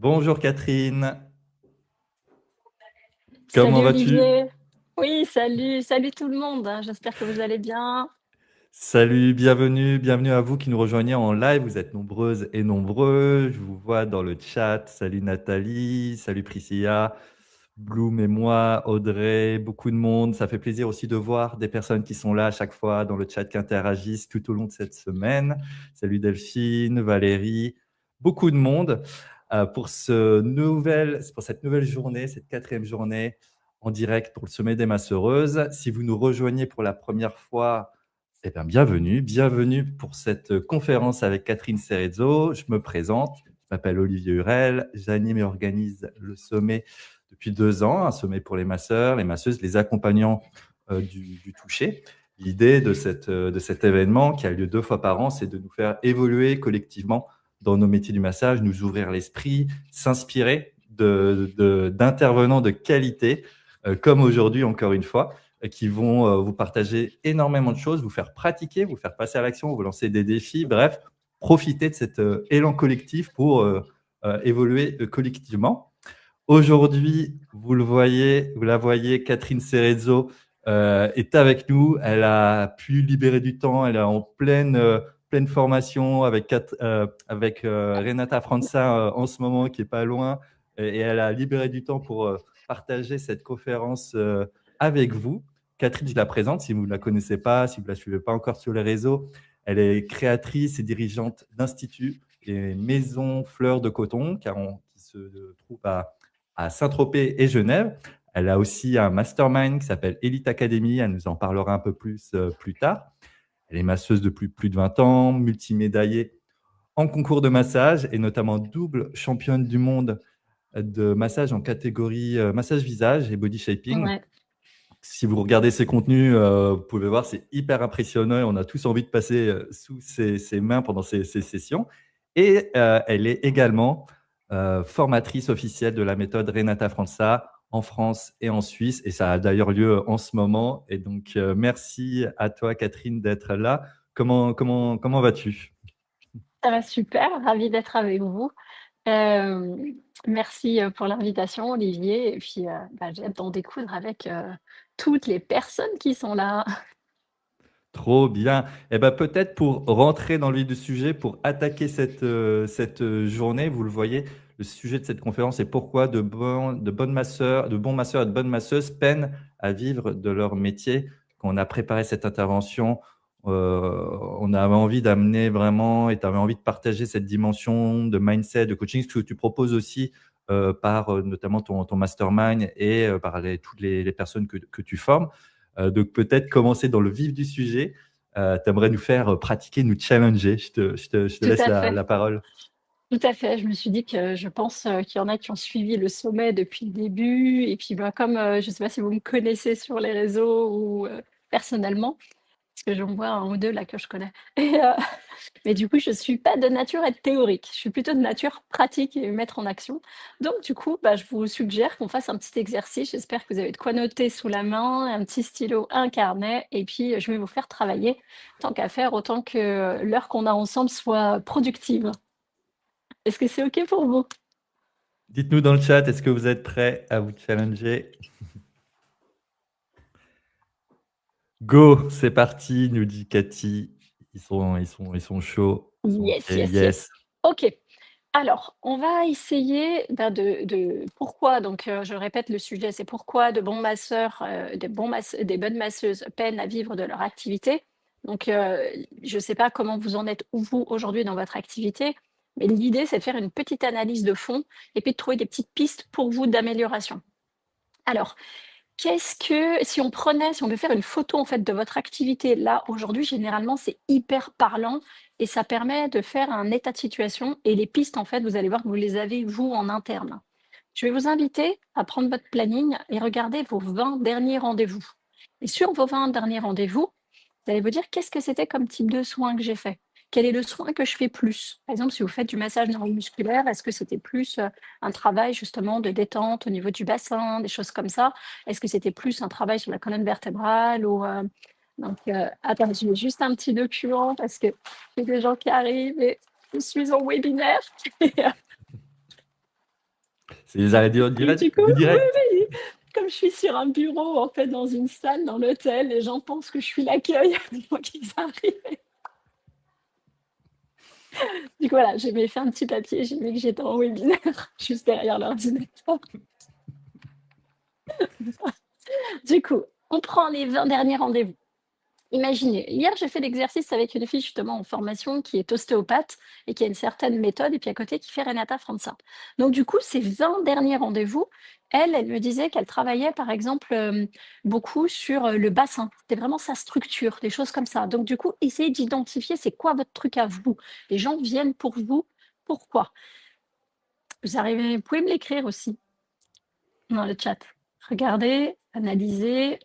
Bonjour Catherine, comment Salut vas-tu? Olivier. Oui, salut tout le monde. J'espère que vous allez bien. Salut, bienvenue à vous qui nous rejoignez en live. Vous êtes nombreuses et nombreux. Je vous vois dans le chat. Salut Nathalie, salut Priscilla, Bloom et moi, Audrey, beaucoup de monde. Ça fait plaisir aussi de voir des personnes qui sont là à chaque fois dans le chat qui interagissent tout au long de cette semaine. Salut Delphine, Valérie, beaucoup de monde pour cette nouvelle journée, cette quatrième journée en direct pour le Sommet des Masseuses. Si vous nous rejoignez pour la première fois, eh bien, bienvenue pour cette conférence avec Catherine Cerezo. Je me présente, je m'appelle Olivier Hurel, j'anime et organise le sommet depuis 2 ans, un sommet pour les masseurs, les masseuses, les accompagnants du toucher. L'idée de cet événement qui a lieu 2 fois par an, c'est de nous faire évoluer collectivement dans nos métiers du massage, nous ouvrir l'esprit, s'inspirer d'intervenants de qualité, comme aujourd'hui encore une fois, qui vont vous partager énormément de choses, vous faire pratiquer, vous faire passer à l'action, vous lancer des défis, bref, profiter de cet élan collectif pour évoluer collectivement. Aujourd'hui, vous la voyez, Catherine Cerezo est avec nous. Elle a pu libérer du temps. Elle est en pleine formation avec Renata Franza en ce moment, qui est pas loin. Et elle a libéré du temps pour partager cette conférence avec vous. Catherine, je la présente si vous ne la connaissez pas, si vous ne la suivez pas encore sur les réseaux. Elle est créatrice et dirigeante d'instituts et maisons fleurs de coton, qui se trouve à Saint-Tropez et Genève. Elle a aussi un mastermind qui s'appelle Elite Academy. Elle nous en parlera un peu plus tard. Elle est masseuse depuis plus de 20 ans, multimédaillée en concours de massage et notamment double championne du monde de massage en catégorie massage visage et body shaping. Ouais. Si vous regardez ses contenus, vous pouvez voir, c'est hyper impressionnant et on a tous envie de passer sous ses mains pendant ces sessions. Et elle est également formatrice officielle de la méthode Renata Franza en France et en Suisse. Et ça a d'ailleurs lieu en ce moment. Et donc, merci à toi, Catherine, d'être là. Comment vas-tu? Ça va super, ravie d'être avec vous. Euh, Merci pour l'invitation, Olivier. Et puis, j'ai hâte d'en découdre avec toutes les personnes qui sont là. Trop bien. Eh ben, peut-être pour rentrer dans le vif du sujet, pour attaquer cette journée, vous le voyez, le sujet de cette conférence est pourquoi de bons masseurs et de bonnes masseuses peinent à vivre de leur métier. Quand on a préparé cette intervention, on avait envie d'amener vraiment, et tu avais envie de partager cette dimension de mindset, de coaching, ce que tu proposes aussi par notamment ton mastermind et par toutes les personnes que tu formes. Donc peut-être commencer dans le vif du sujet. Tu aimerais nous faire pratiquer, nous challenger. Je te Tout laisse à la, fait. la parole. Tout à fait. Je me suis dit que je pense qu'il y en a qui ont suivi le sommet depuis le début. Et puis, comme je ne sais pas si vous me connaissez sur les réseaux ou personnellement, parce que j'en vois un ou deux là que je connais. Mais du coup, je suis pas de nature à être théorique. Je suis plutôt de nature pratique et mettre en action. Donc, du coup, je vous suggère qu'on fasse un petit exercice. J'espère que vous avez de quoi noter sous la main, un petit stylo, un carnet. Et puis, je vais vous faire travailler tant qu'à faire, autant que l'heure qu'on a ensemble soit productive. Est-ce que c'est OK pour vous? Dites-nous dans le chat, est-ce que vous êtes prêts à vous challenger? Go, c'est parti, nous dit Cathy. Ils sont chauds. Ils sont OK, Yes, yes, yes. yes. OK. Alors, on va essayer pourquoi, donc je répète le sujet, c'est pourquoi de bons masseurs, des bonnes masseuses peinent à vivre de leur activité. Donc, je ne sais pas comment vous en êtes, vous, aujourd'hui dans votre activité, mais l'idée, c'est de faire une petite analyse de fond et puis de trouver des petites pistes pour vous d'amélioration. Alors, si on veut faire une photo en fait de votre activité là aujourd'hui, généralement c'est hyper parlant et ça permet de faire un état de situation et les pistes en fait, vous allez voir que vous les avez vous en interne. Je vais vous inviter à prendre votre planning et regarder vos 20 derniers rendez-vous. Et sur vos 20 derniers rendez-vous, vous allez vous dire qu'est-ce que c'était comme type de soin que j'ai fait? Quel est le soin que je fais plus? Par exemple, si vous faites du massage neuromusculaire, est-ce que c'était plus un travail justement de détente au niveau du bassin, des choses comme ça? Est-ce que c'était plus un travail sur la colonne vertébrale ou attends, je mets juste un petit document parce que j'ai des gens qui arrivent et je suis en webinaire. C'est les arrêts Et du coup, du oui, direct. oui, comme je suis sur un bureau, en fait, dans une salle, dans l'hôtel, les gens pensent que je suis l'accueil des fois qu'ils arrivent. Du coup, voilà, j'ai fait un petit papier, j'ai mis que j'étais en webinaire, juste derrière l'ordinateur. Du coup, on prend les 20 derniers rendez-vous. Imaginez, hier, j'ai fait l'exercice avec une fille justement en formation qui est ostéopathe et qui a une certaine méthode, et puis à côté qui fait Renata Franza. Donc du coup, ces 20 derniers rendez-vous, elle me disait qu'elle travaillait par exemple beaucoup sur le bassin. C'était vraiment sa structure, des choses comme ça. Donc du coup, essayez d'identifier c'est quoi votre truc à vous. Les gens viennent pour vous, pourquoi? Vous pouvez me l'écrire aussi dans le chat. Regardez, analysez.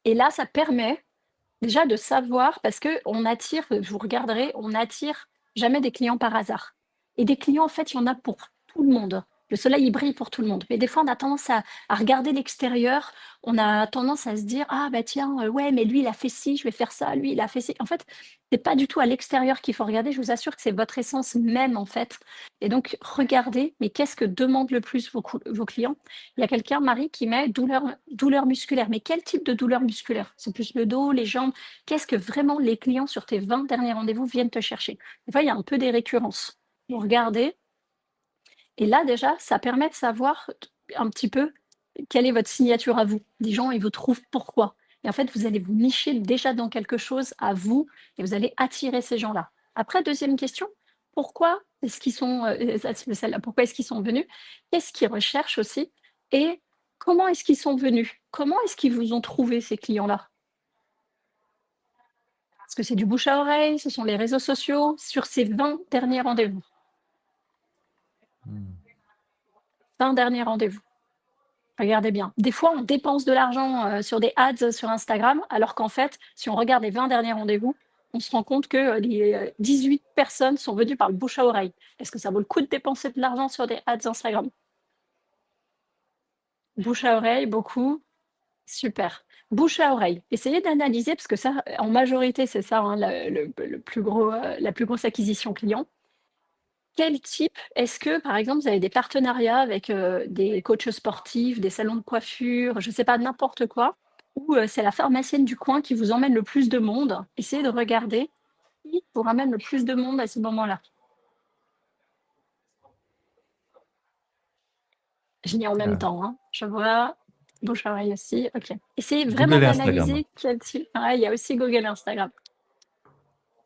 Et là, ça permet déjà de savoir, parce qu'on attire, vous regarderez, on attire jamais des clients par hasard. Et des clients, en fait, il y en a pour tout le monde. Le soleil, il brille pour tout le monde. Mais des fois, on a tendance à regarder l'extérieur. On a tendance à se dire, ah bah tiens, ouais, mais lui, il a fait ci, je vais faire ça. Lui, il a fait ci. En fait, c'est pas du tout à l'extérieur qu'il faut regarder. Je vous assure que c'est votre essence même, en fait. Et donc, regardez, mais qu'est-ce que demandent le plus vos clients? Il y a quelqu'un, Marie, qui met douleur musculaire. Mais quel type de douleur musculaire? C'est plus le dos, les jambes? Qu'est-ce que vraiment les clients sur tes 20 derniers rendez-vous viennent te chercher? Des fois, il y a un peu des récurrences. Vous regardez, et là, déjà, ça permet de savoir un petit peu quelle est votre signature à vous. Les gens, ils vous trouvent pourquoi. Et en fait, vous allez vous nicher déjà dans quelque chose à vous, et vous allez attirer ces gens-là. Après, deuxième question, pourquoi est-ce qu'ils sont, celle-là, pourquoi est-ce qu'ils sont venus? Qu'est-ce qu'ils recherchent aussi? Et comment est-ce qu'ils sont venus? Comment est-ce qu'ils vous ont trouvé, ces clients-là? Parce que c'est du bouche à oreille, ce sont les réseaux sociaux, sur ces 20 derniers rendez-vous. 20 derniers rendez-vous. Regardez bien. Des fois, on dépense de l'argent sur des ads sur Instagram, alors qu'en fait, si on regarde les 20 derniers rendez-vous, on se rend compte que les 18 personnes sont venues par le bouche à oreille. Est-ce que ça vaut le coup de dépenser de l'argent sur des ads Instagram? Bouche à oreille, beaucoup. Super. Bouche à oreille. Essayez d'analyser, parce que ça, en majorité, c'est ça, hein, la plus grosse acquisition client. Quel type est-ce que, par exemple, vous avez des partenariats avec des coachs sportifs, des salons de coiffure, je ne sais pas, n'importe quoi, ou c'est la pharmacienne du coin qui vous emmène le plus de monde? Essayez de regarder qui vous ramène le plus de monde à ce moment-là. Je lis en même temps, hein. Je vois bouche à oreille aussi. OK. Essayez vraiment Google et Instagram. d'analyser quel type. Ah, il y a aussi Google et Instagram.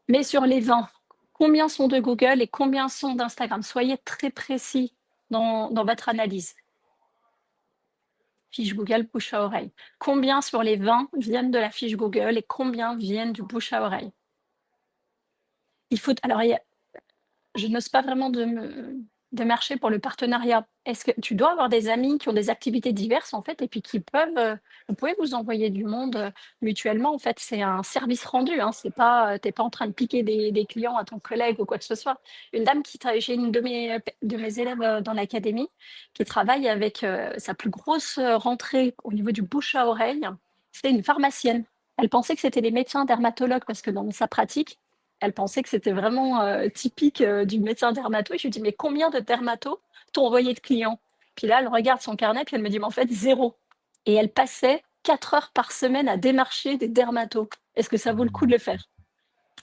Mais sur les 20, combien sont de Google et combien sont d'Instagram? Soyez très précis dans votre analyse. Fiche Google, bouche à oreille. Combien sur les 20 viennent de la fiche Google et combien viennent du bouche à oreille? Il faut, alors, je n'ose pas vraiment de marcher pour le partenariat. Est-ce que tu dois avoir des amis qui ont des activités diverses, en fait, et puis qui peuvent, vous pouvez vous envoyer du monde mutuellement. En fait, c'est un service rendu, hein. C'est pas, t'es pas en train de piquer des clients à ton collègue ou quoi que ce soit. Une dame j'ai une de mes élèves dans l'académie qui travaille avec sa plus grosse rentrée au niveau du bouche à oreille. C'est une pharmacienne. Elle pensait que c'était les médecins dermatologues parce que dans sa pratique, elle pensait que c'était vraiment typique du médecin dermato. Et je lui dis, mais combien de dermatos t'ont envoyé de clients? Puis là, elle regarde son carnet, puis elle me dit, mais en fait, zéro. Et elle passait 4 heures par semaine à démarcher des dermatos. Est-ce que ça vaut le coup de le faire?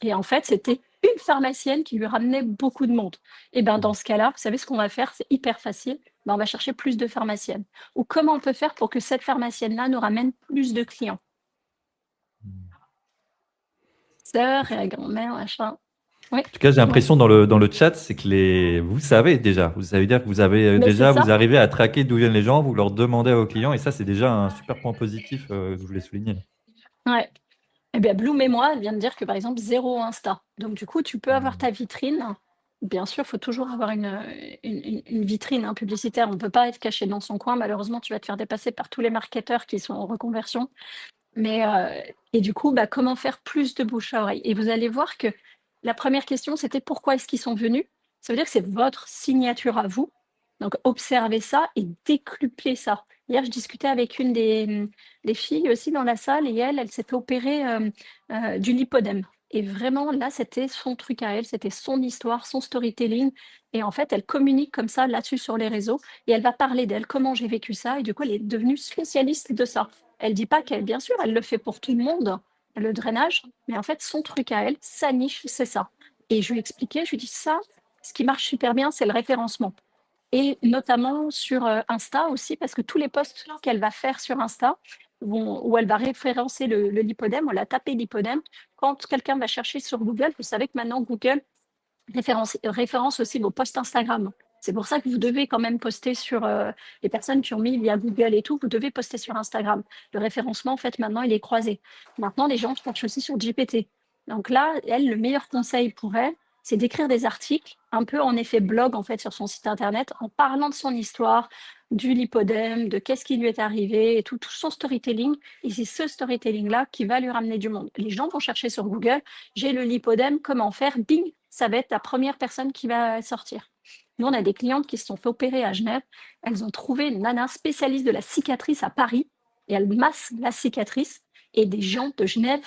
Et en fait, c'était une pharmacienne qui lui ramenait beaucoup de monde. Et bien, dans ce cas-là, vous savez ce qu'on va faire? C'est hyper facile. Ben, on va chercher plus de pharmaciennes. Ou comment on peut faire pour que cette pharmacienne-là nous ramène plus de clients? Sœur et grand-mère, machin. Oui. En tout cas, j'ai Ouais. l'impression dans le chat, c'est que vous savez déjà. Ça veut dire que vous avez Mais c'est déjà, ça. vous arrivez à traquer d'où viennent les gens, vous leur demandez à vos clients, et ça, c'est déjà un super point positif que je voulais souligner. Ouais. Eh bien, Bloom et moi, elle vient de dire que, par exemple, zéro Insta. Donc, du coup, tu peux avoir ta vitrine. Bien sûr, il faut toujours avoir une vitrine publicitaire. On ne peut pas être caché dans son coin. Malheureusement, tu vas te faire dépasser par tous les marketeurs qui sont en reconversion. Mais, et du coup, comment faire plus de bouche à oreille? Et vous allez voir que la première question, c'était pourquoi est-ce qu'ils sont venus? Ça veut dire que c'est votre signature à vous. Donc, observez ça et décuplez ça. Hier, je discutais avec une des filles aussi dans la salle et elle s'est fait opérer du lipodème. Et vraiment, là, c'était son truc à elle, c'était son histoire, son storytelling. Et en fait, elle communique comme ça là-dessus sur les réseaux et elle va parler d'elle, comment j'ai vécu ça. Et du coup, elle est devenue spécialiste de ça. Elle dit pas qu'elle, bien sûr, elle le fait pour tout le monde, le drainage, mais en fait, son truc à elle, sa niche, c'est ça. Et je lui ai expliqué, je lui ai dit ça, ce qui marche super bien, c'est le référencement. Et notamment sur Insta aussi, parce que tous les posts qu'elle va faire sur Insta, où elle va référencer le lipodème, on l'a tapé lipodème. Quand quelqu'un va chercher sur Google, vous savez que maintenant Google référence aussi vos posts Instagram. C'est pour ça que vous devez quand même poster sur les personnes qui ont mis via Google et tout, vous devez poster sur Instagram. Le référencement, en fait, maintenant, il est croisé. Maintenant, les gens cherchent aussi sur GPT. Donc là, elle, le meilleur conseil pour elle, c'est d'écrire des articles, un peu en effet blog, en fait, sur son site internet, en parlant de son histoire, du lipodème, de qu'est-ce qui lui est arrivé, et tout son storytelling. Et c'est ce storytelling-là qui va lui ramener du monde. Les gens vont chercher sur Google, j'ai le lipodème, comment faire, bing, ça va être la première personne qui va sortir. Nous, on a des clientes qui se sont fait opérer à Genève. Elles ont trouvé une nana spécialiste de la cicatrice à Paris et elle masse la cicatrice. Et des gens de Genève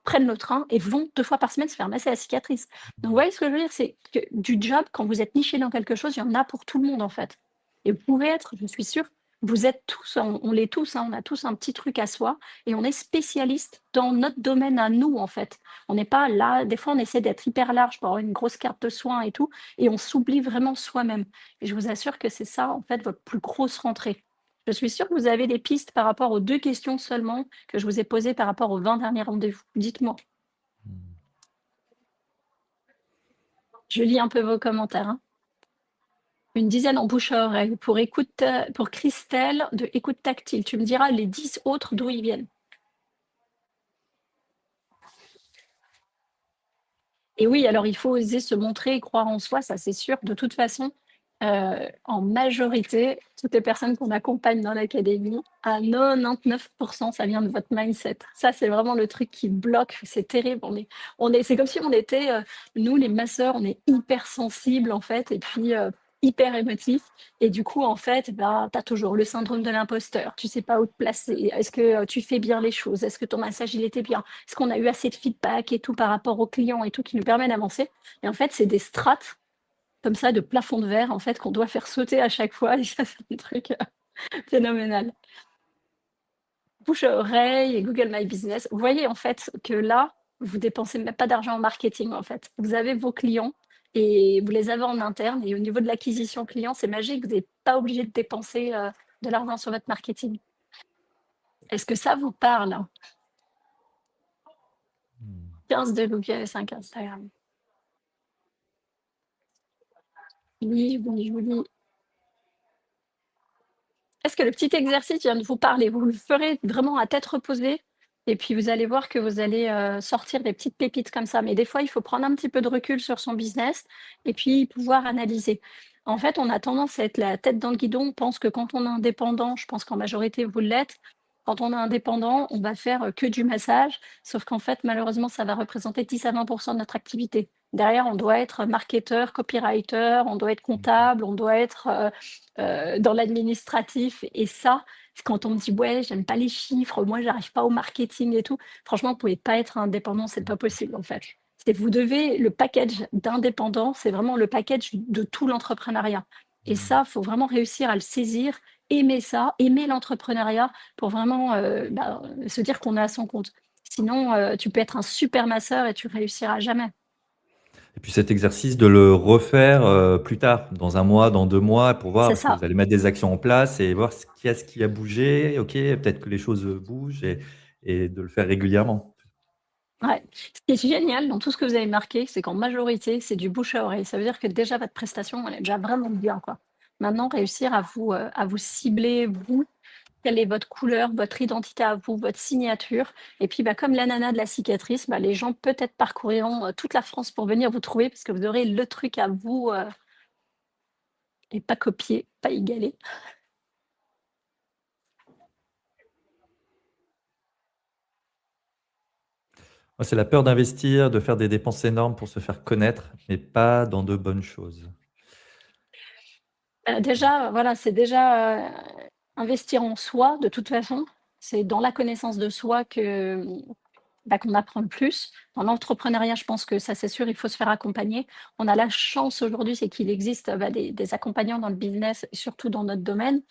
prennent le train et vont 2 fois par semaine se faire masser la cicatrice. Donc, vous voyez ce que je veux dire? C'est que du job, quand vous êtes niché dans quelque chose, il y en a pour tout le monde, en fait. Et vous pouvez être, je suis sûre, vous êtes tous, on l'est tous, hein, on a tous un petit truc à soi et on est spécialiste dans notre domaine à nous, en fait. On n'est pas là, des fois on essaie d'être hyper large pour avoir une grosse carte de soins et tout, et on s'oublie vraiment soi-même. Et je vous assure que c'est ça, en fait, votre plus grosse rentrée. Je suis sûre que vous avez des pistes par rapport aux 2 questions seulement que je vous ai posées par rapport aux 20 derniers rendez-vous. Dites-moi. Je lis un peu vos commentaires, hein. Une dizaine en bouche à oreille. Pour Christelle, de écoute tactile. Tu me diras les 10 autres d'où ils viennent. Et oui, alors il faut oser se montrer et croire en soi, ça c'est sûr. De toute façon, en majorité, toutes les personnes qu'on accompagne dans l'académie, à 99%, ça vient de votre mindset. Ça, c'est vraiment le truc qui bloque, c'est terrible. C'est comme si on était, nous les masseurs, on est hyper sensibles en fait, et puis hyper émotifs. Et du coup, en fait, bah, tu as toujours le syndrome de l'imposteur. Tu sais pas où te placer. Est-ce que tu fais bien les choses? Est-ce que ton massage, il était bien? Est-ce qu'on a eu assez de feedback et tout par rapport aux clients et tout qui nous permet d'avancer? Et en fait, c'est des strates comme ça de plafond de verre en fait qu'on doit faire sauter à chaque fois et ça c'est un truc phénoménal. Bouche à oreille et Google My Business. Vous voyez en fait que là, vous dépensez même pas d'argent en marketing en fait. Vous avez vos clients et vous les avez en interne et au niveau de l'acquisition client, c'est magique, vous n'êtes pas obligé de dépenser de l'argent sur votre marketing. Est-ce que ça vous parle? 15 de Google et 5 Instagram. Oui, oui, oui. Est-ce que le petit exercice vient de vous parler? Vous le ferez vraiment à tête reposée et puis vous allez voir que vous allez sortir des petites pépites comme ça. Mais des fois, il faut prendre un petit peu de recul sur son business et puis pouvoir analyser. En fait, on a tendance à être la tête dans le guidon. On pense que quand on est indépendant, je pense qu'en majorité, vous l'êtes. Quand on est indépendant, on va faire que du massage. Sauf qu'en fait, malheureusement, ça va représenter 10 à 20% de notre activité. Derrière, on doit être marketeur, copywriter, on doit être comptable, on doit être dans l'administratif. Et ça, quand on me dit ouais, j'aime pas les chiffres, moi j'arrive pas au marketing et tout, franchement, vous pouvez pas être indépendant, c'est pas possible en fait. Vous devez, le package d'indépendant, c'est vraiment le package de tout l'entrepreneuriat. Et ça, il faut vraiment réussir à le saisir, aimer ça, aimer l'entrepreneuriat pour vraiment se dire qu'on est à son compte. Sinon, tu peux être un super masseur et tu réussiras jamais. Et puis cet exercice de le refaire plus tard, dans un mois, dans 2 mois, pour voir, C'est parce que ça. vous allez mettre des actions en place et voir ce qui a bougé. Ok, peut-être que les choses bougent et de le faire régulièrement. Ouais. Ce qui est génial dans tout ce que vous avez marqué, c'est qu'en majorité, c'est du bouche à oreille. Ça veut dire que déjà votre prestation, elle est déjà vraiment bien, quoi. Maintenant, réussir à vous cibler, vous, quelle est votre couleur, votre identité à vous, votre signature. Et puis, bah, comme l'ananas de la cicatrice, bah, les gens peut-être parcouriront toute la France pour venir vous trouver parce que vous aurez le truc à vous et pas copier, pas égaler. Moi, c'est la peur d'investir, de faire des dépenses énormes pour se faire connaître, mais pas dans de bonnes choses. Déjà, voilà, c'est déjà investir en soi de toute façon. C'est dans la connaissance de soi que bah, qu'on apprend le plus. Dans l'entrepreneuriat, je pense que ça, c'est sûr, il faut se faire accompagner. On a la chance aujourd'hui, c'est qu'il existe bah, des accompagnants dans le business, et surtout dans notre domaine.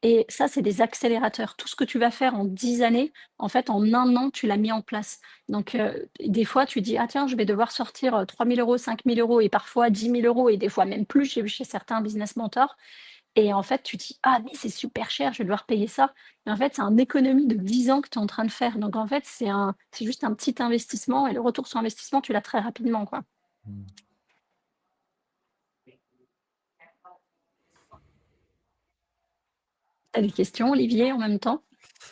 Et ça, c'est des accélérateurs. Tout ce que tu vas faire en 10 années, en fait, en un an, tu l'as mis en place. Donc, des fois, tu dis, ah tiens, je vais devoir sortir 3 000 euros, 5 000 euros et parfois 10 000 euros et des fois même plus. J'ai vu chez certains business mentors. Et en fait, tu te dis: «Ah mais c'est super cher, je vais devoir payer ça». Mais en fait, c'est une économie de 10 ans que tu es en train de faire. Donc en fait, c'est juste un petit investissement et le retour sur investissement, tu l'as très rapidement, quoi. Mmh. Tu as des questions, Olivier, en même temps?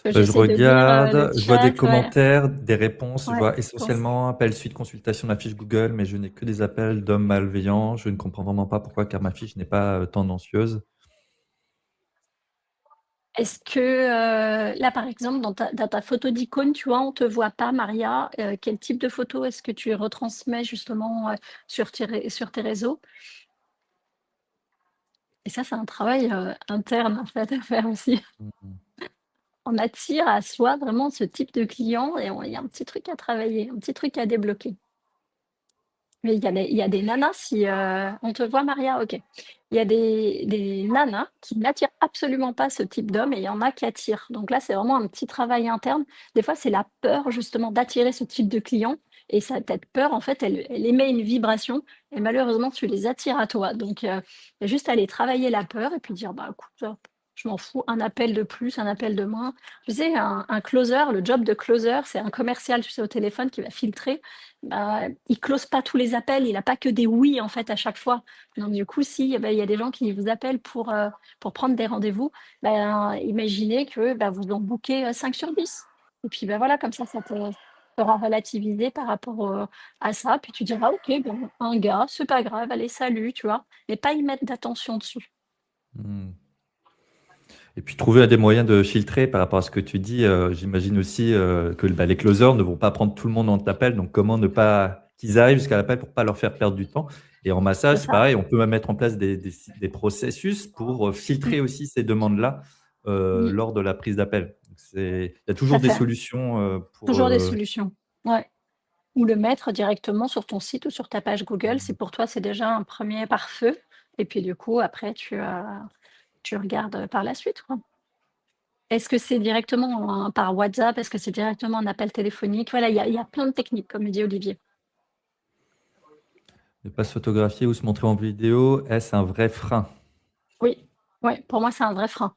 Que Je j'essaie de lire, le regarde, je vois des chat, ouais, commentaires, des réponses. Je ouais, vois pense essentiellement appel suite consultation de ma fiche Google, mais je n'ai que des appels d'hommes malveillants. Je ne comprends vraiment pas pourquoi, car ma fiche n'est pas tendancieuse. est-ce que, là, par exemple, dans ta photo d'icône, tu vois, on te voit pas, Maria. Quel type de photo est-ce que tu retransmets justement, sur tes réseaux? Et ça, c'est un travail, interne, en fait, à faire aussi. Mhm. On attire à soi vraiment ce type de client et il y a un petit truc à travailler, un petit truc à débloquer. Mais il y a des nanas, si on te voit, Maria, ok. Il y a des nanas qui n'attirent absolument pas ce type d'homme et il y en a qui attirent. Donc là, c'est vraiment un petit travail interne. Des fois, c'est la peur justement d'attirer ce type de client. Et cette peur, en fait, elle émet une vibration et malheureusement, tu les attires à toi. Donc, il y a juste à aller travailler la peur et puis dire, bah écoute, je m'en fous, un appel de plus, un appel de moins. Tu sais, un closer, le job de closer, c'est un commercial, tu sais, au téléphone qui va filtrer. Bah, il close pas tous les appels, il a pas que des oui en fait à chaque fois. Donc du coup, si bah, il y a des gens qui vous appellent pour prendre des rendez-vous, bah, imaginez que bah, vous en bouquez 5 sur 10. Et puis bah, voilà, comme ça te fera relativiser par rapport à ça. Puis tu diras, ok, bon, un gars, c'est pas grave, allez, salut, tu vois. Mais pas y mettre d'attention dessus. Hmm. Et puis trouver des moyens de filtrer par rapport à ce que tu dis. J'imagine aussi que bah, les closers ne vont pas prendre tout le monde en appel. Donc comment ne pas qu'ils arrivent jusqu'à l'appel pour pas leur faire perdre du temps. Et en massage, C'est c'est ça. pareil, on peut même mettre en place des processus pour Mm, filtrer aussi ces demandes-là mm, lors de la prise d'appel. Il y a tout à toujours des fait. solutions pour. Toujours des solutions. Ouais. Ou le mettre directement sur ton site ou sur ta page Google, si pour toi c'est déjà un premier pare-feu. Et puis du coup, après, tu regardes par la suite, quoi. Est-ce que c'est directement par WhatsApp? Est-ce que c'est directement un appel téléphonique? Voilà, il y a plein de techniques, comme dit Olivier. Ne pas se photographier ou se montrer en vidéo, est-ce un vrai frein? Oui, ouais, pour moi, c'est un vrai frein.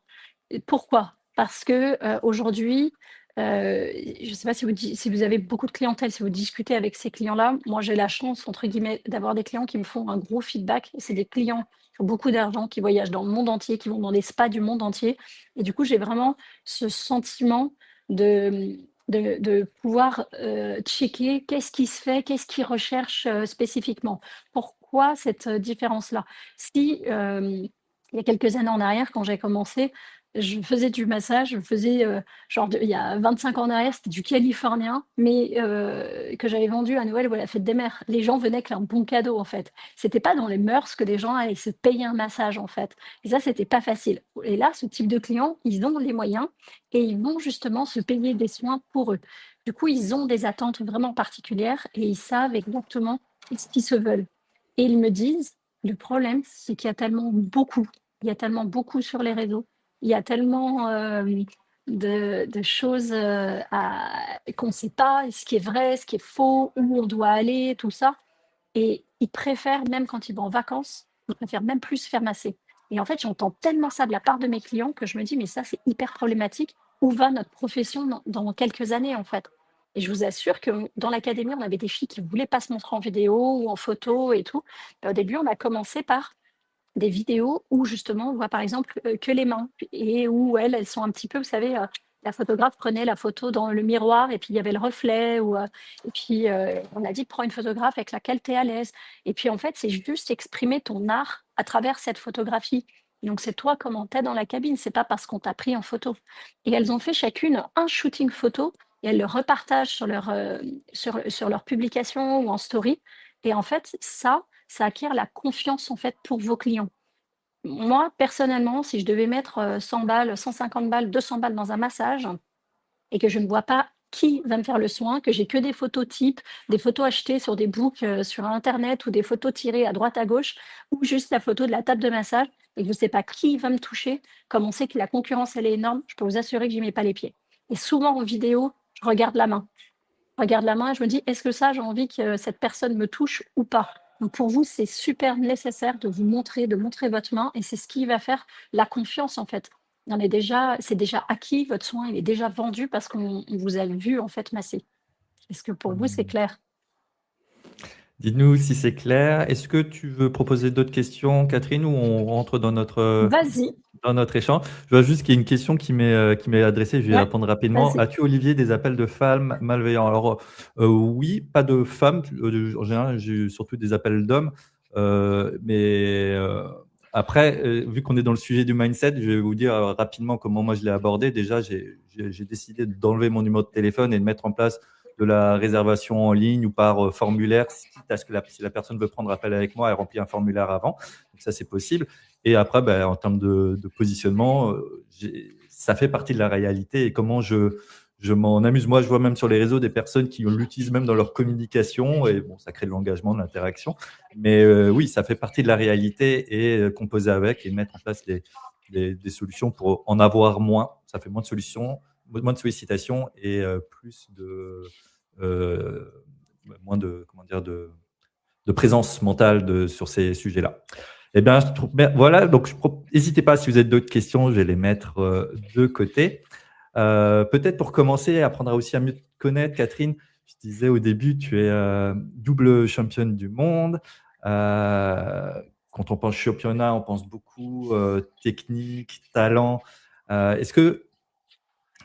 Et pourquoi? Parce que, aujourd'hui, je ne sais pas si vous avez beaucoup de clientèle, si vous discutez avec ces clients-là. Moi, j'ai la chance, entre guillemets, d'avoir des clients qui me font un gros feedback. C'est des clients qui ont beaucoup d'argent, qui voyagent dans le monde entier, qui vont dans des spas du monde entier et du coup, j'ai vraiment ce sentiment de, de pouvoir, checker qu'est-ce qui se fait, qu'est-ce qu'ils recherchent, spécifiquement? Pourquoi cette, différence-là? Si, il y a quelques années en arrière, quand j'ai commencé, je faisais du massage, je faisais, genre il y a 25 ans en arrière, c'était du californien, mais que j'avais vendu à Noël ou à la fête des mères. Les gens venaient avec un bon cadeau, en fait. C'était pas dans les mœurs que les gens allaient se payer un massage, en fait. Et ça, c'était pas facile. Et là, ce type de clients, ils ont les moyens et ils vont justement se payer des soins pour eux. Du coup, ils ont des attentes vraiment particulières et ils savent exactement ce qu'ils se veulent. Et ils me disent, le problème, c'est qu'il y a tellement beaucoup, il y a tellement beaucoup sur les réseaux, il y a tellement de choses qu'on ne sait pas, ce qui est vrai, ce qui est faux, où on doit aller, tout ça. Et ils préfèrent, même quand ils vont en vacances, ils préfèrent même plus se faire masser. Et en fait, j'entends tellement ça de la part de mes clients que je me dis, mais ça, c'est hyper problématique. Où va notre profession dans quelques années, en fait? Et je vous assure que dans l'académie, on avait des filles qui ne voulaient pas se montrer en vidéo ou en photo et tout. Et au début, on a commencé par des vidéos où justement on voit par exemple que les mains et où elles sont un petit peu, vous savez, la photographe prenait la photo dans le miroir et puis il y avait le reflet et puis on a dit prends une photographe avec laquelle tu es à l'aise. Et puis en fait, c'est juste exprimer ton art à travers cette photographie. Donc c'est toi comment tu es dans la cabine, c'est pas parce qu'on t'a pris en photo. Et elles ont fait chacune un shooting photo et elles le repartagent sur leur publication ou en story. Et en fait, ça acquiert la confiance en fait pour vos clients. Moi, personnellement, si je devais mettre 100 balles, 150 balles, 200 balles dans un massage et que je ne vois pas qui va me faire le soin, que j'ai que des photos types, des photos achetées sur des books, sur internet ou des photos tirées à droite, à gauche ou juste la photo de la table de massage et que je ne sais pas qui va me toucher, comme on sait que la concurrence, elle est énorme, je peux vous assurer que j'y mets pas les pieds. Et souvent en vidéo, je regarde la main. Je regarde la main et je me dis: «Est-ce que ça, j'ai envie que cette personne me touche ou pas?» Donc pour vous, c'est super nécessaire de vous montrer, de montrer votre main et c'est ce qui va faire la confiance, en fait. On est déjà c'est déjà acquis, votre soin, il est déjà vendu parce qu'on vous a vu, en fait, masser. Est-ce que pour vous, c'est Mmh. clair? Dis-nous si c'est clair. Est-ce que tu veux proposer d'autres questions, Catherine, ou on rentre Vas-y, dans notre échange? Je vois juste qu'il y a une question qui m'est adressée, je vais y ouais, répondre rapidement. vas-y. As-tu, Olivier, des appels de femmes malveillants? Alors, oui, pas de femmes, en général, j'ai eu surtout des appels d'hommes, mais après, vu qu'on est dans le sujet du mindset, je vais vous dire rapidement comment moi je l'ai abordé. Déjà, j'ai décidé d'enlever mon numéro de téléphone et de mettre en place de la réservation en ligne ou par formulaire, quitte à ce que si la personne veut prendre appel avec moi, elle remplit un formulaire avant. Donc ça, c'est possible. Et après, ben, en termes de positionnement, ça fait partie de la réalité et comment je m'en amuse. Moi, je vois même sur les réseaux des personnes qui l'utilisent même dans leur communication et bon, ça crée de l'engagement, de l'interaction. Mais oui, ça fait partie de la réalité et composer avec et mettre en place des solutions pour en avoir moins. Ça fait moins de solutions, moins de sollicitations et plus de euh, moins de comment dire de présence mentale sur ces sujets-là. Eh bien, voilà. Donc, n'hésitez pas si vous avez d'autres questions, je vais les mettre de côté. Peut-être pour commencer, apprendre aussi à mieux te connaître, Catherine. Je disais au début, tu es double championne du monde. Quand on pense championnat, on pense beaucoup technique, talent. Est-ce que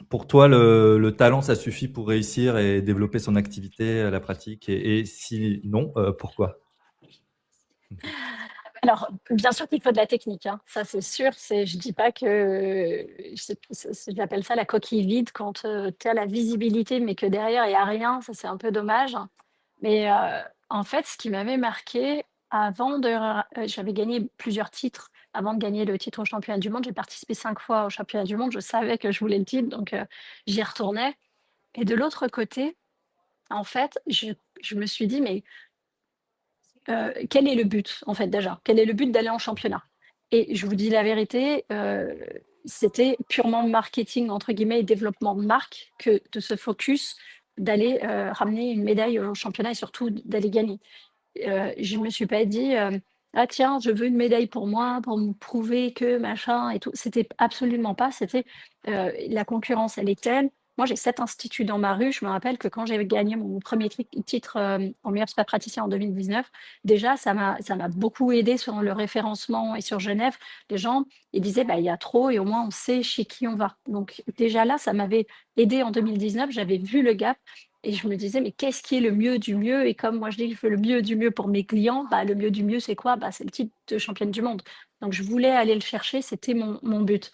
pour toi, le talent, ça suffit pour réussir et développer son activité, la pratique? Et si non, pourquoi? Alors, bien sûr qu'il faut de la technique, hein, ça c'est sûr. Je dis pas que j'appelle ça la coquille vide quand tu as la visibilité, mais que derrière il n'y a rien, ça c'est un peu dommage. Mais en fait, ce qui m'avait marqué j'avais gagné plusieurs titres. Avant de gagner le titre au championnat du monde, j'ai participé 5 fois au championnat du monde. Je savais que je voulais le titre, donc j'y retournais. Et de l'autre côté, en fait, je me suis dit: «Mais quel est le but, en fait, déjà? Quel est le but d'aller en championnat?» Et je vous dis la vérité, c'était purement «marketing» entre guillemets et développement de marque que de se focus d'aller, ramener une médaille au championnat et surtout d'aller gagner. Je me suis pas dit, «Ah tiens, je veux une médaille pour moi, pour me prouver que machin et tout». C'était absolument pas, c'était, la concurrence, elle est telle. Moi, j'ai 7 instituts dans ma rue. Je me rappelle que quand j'avais gagné mon premier titre, en meilleur spa praticien en 2019, déjà ça m'a beaucoup aidé sur le référencement et sur Genève. Les gens, ils disaient: «Bah, il y a trop et au moins on sait chez qui on va». Donc déjà là, ça m'avait aidé en 2019. J'avais vu le gap et je me disais: «Mais qu'est-ce qui est le mieux du mieux?» Et comme moi je dis que je fais le mieux du mieux pour mes clients, bah, le mieux du mieux, c'est quoi? Bah, c'est le titre de championne du monde. Donc je voulais aller le chercher, c'était mon but.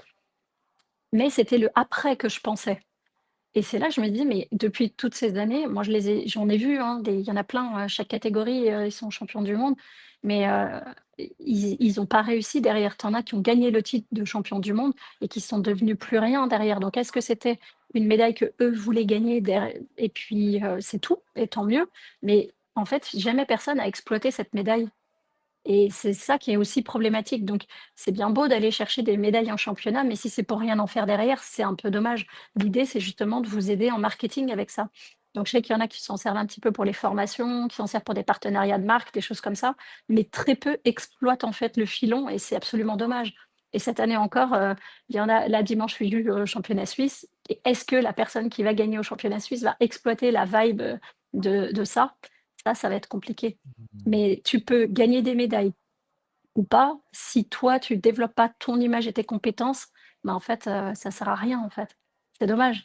Mais c'était le après que je pensais. Et c'est là que je me dis: «Mais depuis toutes ces années», moi j'en ai vu, hein, il y en a plein, chaque catégorie, ils sont champions du monde, mais ils ont pas réussi derrière. Tu en as qui ont gagné le titre de champion du monde et qui sont devenus plus rien derrière. Donc est-ce que c'était une médaille que eux voulaient gagner et puis, c'est tout et tant mieux, mais en fait, jamais personne a exploité cette médaille. Et c'est ça qui est aussi problématique. Donc, c'est bien beau d'aller chercher des médailles en championnat, mais si c'est pour rien en faire derrière, c'est un peu dommage. L'idée, c'est justement de vous aider en marketing avec ça. Donc, je sais qu'il y en a qui s'en servent un petit peu pour les formations, qui s'en servent pour des partenariats de marque, des choses comme ça, mais très peu exploitent en fait le filon et c'est absolument dommage. Et cette année encore, il y en a, là, dimanche, je suis vue au championnat suisse. Et est-ce que la personne qui va gagner au championnat suisse va exploiter la vibe de ça? Ça va être compliqué. Mais tu peux gagner des médailles ou pas, si toi tu développes pas ton image et tes compétences, bah, en fait, ça sert à rien, en fait. C'est dommage.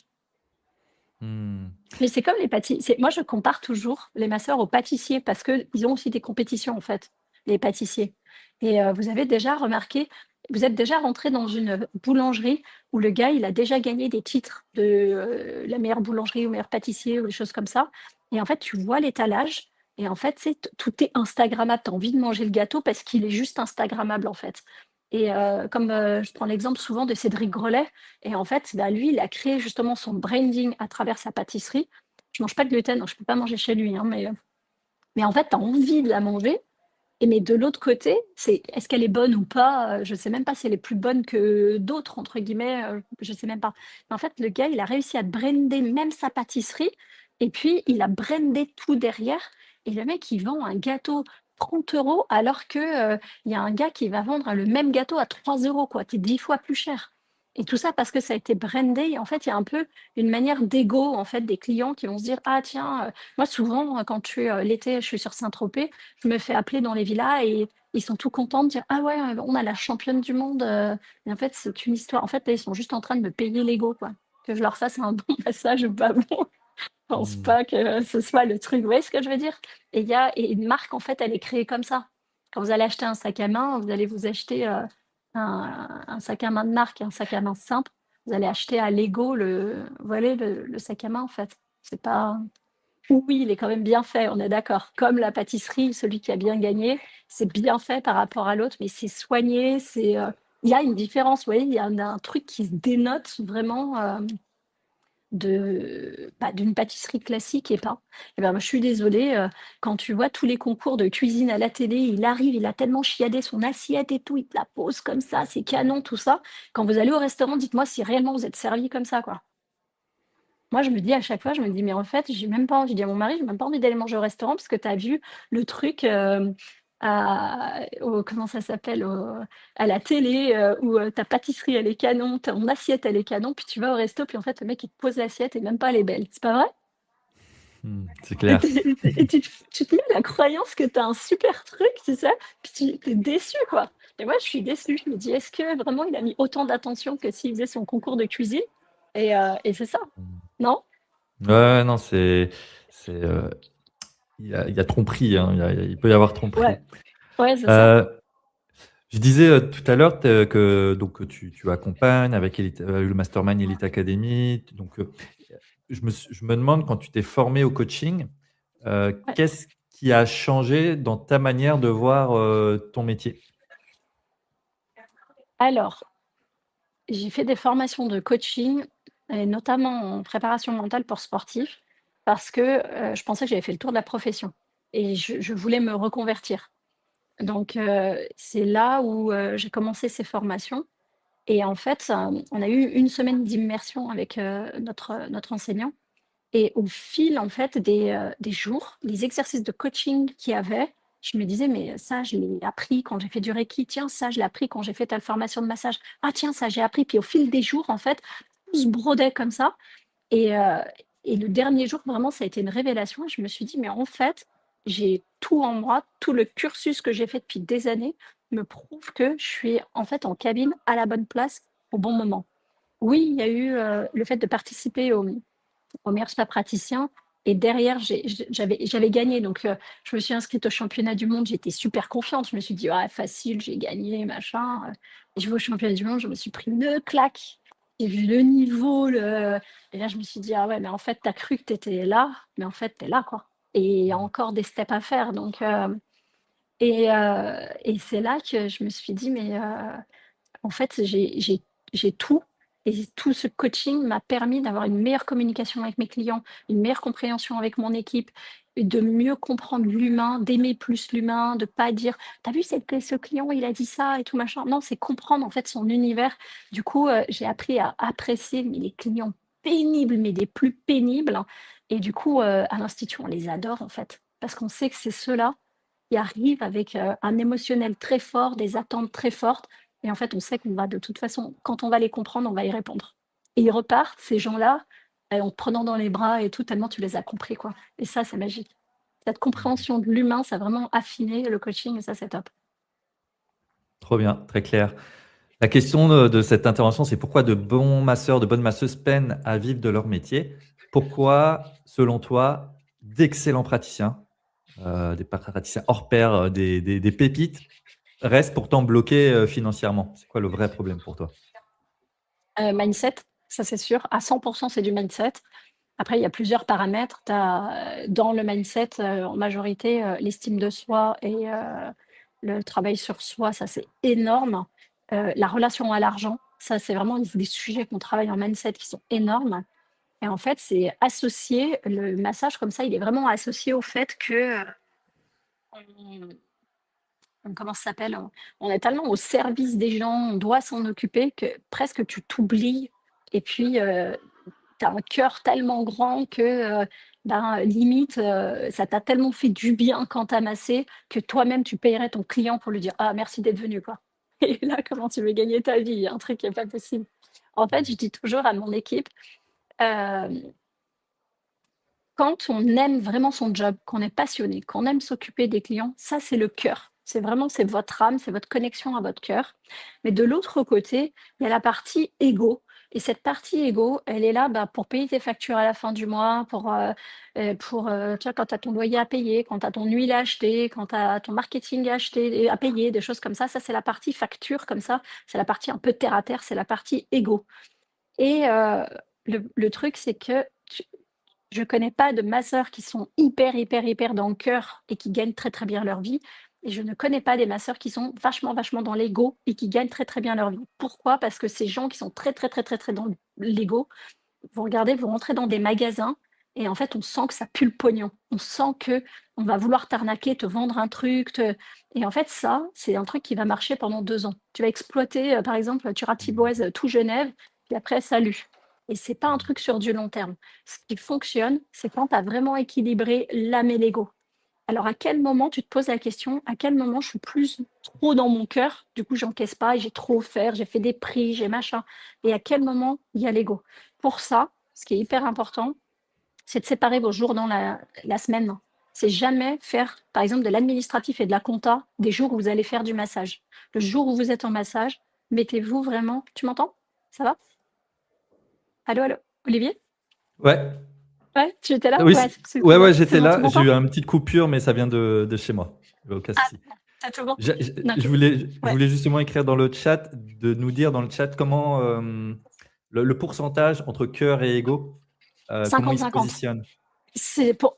Hmm. Mais c'est comme les pâtissiers. Moi, je compare toujours les masseurs aux pâtissiers parce qu'ils ont aussi des compétitions, en fait, les pâtissiers. Et vous avez déjà remarqué, vous êtes déjà rentré dans une boulangerie où le gars, il a déjà gagné des titres de la meilleure boulangerie ou meilleur pâtissier ou des choses comme ça. Et en fait, tu vois l'étalage. Et en fait, tout est Instagrammable. Tu as envie de manger le gâteau parce qu'il est juste Instagrammable, en fait. Et comme je prends l'exemple souvent de Cédric Grolet, et en fait, bah, lui, il a créé justement son branding à travers sa pâtisserie. Je mange pas de gluten, donc je peux pas manger chez lui, hein, mais en fait, tu as envie de la manger. Et mais de l'autre côté, c'est est-ce qu'elle est bonne ou pas? Je sais même pas si elle est plus bonne que d'autres, entre guillemets, je sais même pas. Mais en fait, le gars, il a réussi à brander même sa pâtisserie et puis il a brandé tout derrière et le mec, il vend un gâteau 30 € alors que, il y a un gars qui va vendre le même gâteau à 3 € quoi, qui est 10 fois plus cher. Et tout ça parce que ça a été brandé et en fait, il y a un peu une manière d'ego, en fait, des clients qui vont se dire: «Ah tiens», moi souvent, quand je suis, l'été, je suis sur Saint-Tropez, je me fais appeler dans les villas et ils sont tout contents de dire: «Ah ouais, on a la championne du monde», et en fait, c'est une histoire. En fait, là, ils sont juste en train de me payer l'ego, quoi. Que je leur fasse un bon massage ou pas bon, je pense Mmh. pas que ce soit le truc. Vous voyez ce que je veux dire? Et une marque, en fait, elle est créée comme ça. Quand vous allez acheter un sac à main, vous allez vous acheter, un sac à main de marque et un sac à main simple. Vous allez acheter à Lego le sac à main, en fait. C'est pas oui, il est quand même bien fait, on est d'accord. Comme la pâtisserie, celui qui a bien gagné, c'est bien fait par rapport à l'autre, mais c'est soigné, il y a une différence, vous voyez? Il y a un truc qui se dénote vraiment, d'une pâtisserie classique et pas. Et ben, moi, je suis désolée, quand tu vois tous les concours de cuisine à la télé, il arrive, il a tellement chiadé son assiette et tout, il te la pose comme ça, c'est canon, tout ça. Quand vous allez au restaurant, dites-moi si réellement vous êtes servi comme ça, quoi. Moi, je me dis à chaque fois, je me dis: «Mais en fait, j'ai même pas envie», je dis à mon mari: «J'ai même pas envie d'aller manger au restaurant parce que tu as vu le truc, comment ça s'appelle? À la télé, où, ta pâtisserie elle est canon, ton assiette elle est canon, puis tu vas au resto, puis en fait le mec il te pose l'assiette et même pas elle est belle». C'est pas vrai? Mmh, c'est Et clair. tu te mets la croyance que tu as un super truc, tu sais? Puis tu es déçu, quoi. Et moi je suis déçue, je me dis: «Est-ce que vraiment il a mis autant d'attention que s'il faisait son concours de cuisine?» Et c'est ça, Mmh. non? Ouais, ouais, non, c'est, il y a tromperie, hein, il peut y avoir tromperie. Ouais, ouais, c'est ça. Heu, je disais, tout à l'heure que donc tu accompagnes avec le Mastermind Elite Academy, donc je me demande quand tu t'es formé au coaching, Ouais. qu'est-ce qui a changé dans ta manière de voir, ton métier? Alors, j'ai fait des formations de coaching et notamment en préparation mentale pour sportifs parce que, je pensais que j'avais fait le tour de la profession et je voulais me reconvertir. Donc, c'est là où, j'ai commencé ces formations et en fait, on a eu une semaine d'immersion avec, notre enseignant et au fil, en fait, des jours, les exercices de coaching qu'il y avait, je me disais: «Mais ça, je l'ai appris quand j'ai fait du reiki. Tiens, ça, je l'ai appris quand j'ai fait telle formation de massage. Ah tiens, ça, j'ai appris». Puis au fil des jours, en fait, tout se brodait comme ça et heu et le dernier jour, vraiment, ça a été une révélation et je me suis dit: «Mais en fait, j'ai tout en moi, tout le cursus que j'ai fait depuis des années me prouve que je suis, en fait, en cabine, à la bonne place, au bon moment». Oui, il y a eu, le fait de participer au meilleur spa praticien et derrière j'avais gagné donc je me suis inscrite au championnat du monde, j'étais super confiante. Je me suis dit: «Ah facile, j'ai gagné machin», et je vais au championnat du monde, je me suis pris une claque. J'ai vu le niveau, le et là je me suis dit: «Ah ouais, mais en fait tu as cru que tu étais là, mais en fait tu es là quoi et il y a encore des steps à faire», donc et c'est là que je me suis dit: «Mais en fait, j'ai tout et tout ce coaching m'a permis d'avoir une meilleure communication avec mes clients, une meilleure compréhension avec mon équipe et de mieux comprendre l'humain, d'aimer plus l'humain, de pas dire: «Tu as vu ce client, il a dit ça et tout machin». Non, c'est comprendre en fait son univers. Du coup, j'ai appris à apprécier mais les clients pénibles, mais des plus pénibles et du coup, à l'institut, on les adore en fait. Parce qu'on sait que c'est ceux-là qui arrivent avec, un émotionnel très fort, des attentes très fortes et en fait, on sait qu'on va de toute façon, quand on va les comprendre, on va y répondre. Et ils repartent, ces gens-là, en te prenant dans les bras et tout, tellement tu les as compris, quoi. Et ça, c'est magique. Cette Mmh. compréhension de l'humain, ça a vraiment affiné le coaching et ça, c'est top. Trop bien, très clair. La question de cette intervention, c'est pourquoi de bons masseurs, de bonnes masseuses peinent à vivre de leur métier? Pourquoi, selon toi, d'excellents praticiens, des praticiens hors pair, des pépites, restent pourtant bloqués, financièrement? C'est quoi le vrai problème pour toi? Mindset, ça, c'est sûr. À 100 c'est du mindset. Après, il y a plusieurs paramètres. Tu as, dans le mindset, en majorité, l'estime de soi et le travail sur soi, ça, c'est énorme. la relation à l'argent. Ça, c'est vraiment des sujets qu'on travaille en mindset qui sont énormes. Et en fait, c'est associé, le massage comme ça, il est vraiment associé au fait que on, comment ça s'appelle? On est tellement au service des gens, on doit s'en occuper que presque tu t'oublies. Et puis, tu as un cœur tellement grand que ben, limite, ça t'a tellement fait du bien quand t'as massé que toi-même, tu payerais ton client pour lui dire ah, merci d'être venu, quoi. Et là, comment tu veux gagner ta vie? Un truc qui n'est pas possible. En fait, je dis toujours à mon équipe, euh, quand on aime vraiment son job, qu'on est passionné, qu'on aime s'occuper des clients, ça, c'est le cœur. C'est vraiment, c'est votre âme, c'est votre connexion à votre cœur. Mais de l'autre côté, il y a la partie ego. Et cette partie ego, elle est là bah, pour payer tes factures à la fin du mois, tu vois, quand tu as ton loyer à payer, quand tu as ton huile à acheter, quand tu as ton marketing à acheter, et à payer, des choses comme ça. Ça, c'est la partie facture, comme ça. C'est la partie un peu terre à terre, c'est la partie ego. Et le truc, c'est que je connais pas de masseurs qui sont hyper, hyper, hyper dans le cœur et qui gagnent très, très bien leur vie. Et je ne connais pas des masseurs qui sont vachement, vachement dans l'ego et qui gagnent très, très bien leur vie. Pourquoi? Parce que ces gens qui sont très, très, très, très, très dans l'ego, vous regardez, vous rentrez dans des magasins et en fait, on sent que ça pue le pognon. On sent que on va vouloir t'arnaquer, te vendre un truc. Et en fait, ça, c'est un truc qui va marcher pendant 2 ans. Tu vas exploiter, par exemple, tu ratiboises tout Genève, puis après, salut. Et c'est pas un truc sur du long terme. Ce qui fonctionne, c'est quand tu as vraiment équilibré l'âme et l'ego. Alors, à quel moment tu te poses la question, à quel moment je suis plus trop dans mon cœur, du coup, j'encaisse pas, et j'ai trop offert, j'ai fait des prix, j'ai machin, et à quel moment il y a l'ego. Pour ça, ce qui est hyper important, c'est de séparer vos jours dans la semaine. C'est jamais faire, par exemple, de l'administratif et de la compta des jours où vous allez faire du massage. Le jour où vous êtes en massage, mettez-vous vraiment. Tu m'entends? Ça va? Allô, allô? Olivier? Ouais, Ouais, tu étais là? oui, Ouais, ouais, ouais, c'est j'étais bon, tu là. J'ai m'entends? eu une petite coupure, mais ça vient de chez moi. Aucun Ah, souci. t'as tout bon? Je, Donc, je ouais, voulais justement écrire dans le chat, de nous dire dans le chat comment le pourcentage entre cœur et ego, comment il se 50-50. positionne.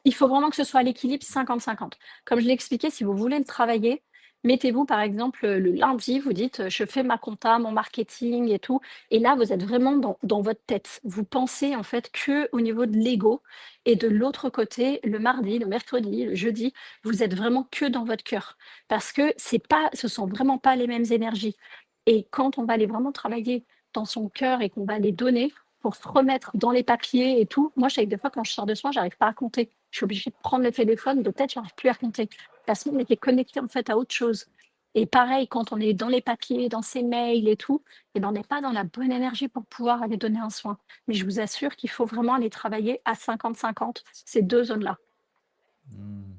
Il faut vraiment que ce soit à l'équilibre 50-50. Comme je l'ai expliqué, si vous voulez le travailler, mettez-vous par exemple le lundi, vous dites je fais ma compta, mon marketing et tout. Et là, vous êtes vraiment dans votre tête. Vous pensez en fait que au niveau de l'ego. Et de l'autre côté, le mardi, le mercredi, le jeudi, vous êtes vraiment que dans votre cœur. Parce que ce sont vraiment pas les mêmes énergies. Et quand on va aller vraiment travailler dans son cœur et qu'on va les donner, pour se remettre dans les papiers et tout. Moi, je sais que des fois, quand je sors de soin, j'arrive pas à compter. Je suis obligée de prendre le téléphone, de tête, j'arrive plus à compter. La semaine était connectée en fait à autre chose. Et pareil, quand on est dans les papiers, dans ses mails et tout, eh ben, on n'est pas dans la bonne énergie pour pouvoir aller donner un soin. Mais je vous assure qu'il faut vraiment aller travailler à 50-50, ces deux zones-là. Hmm.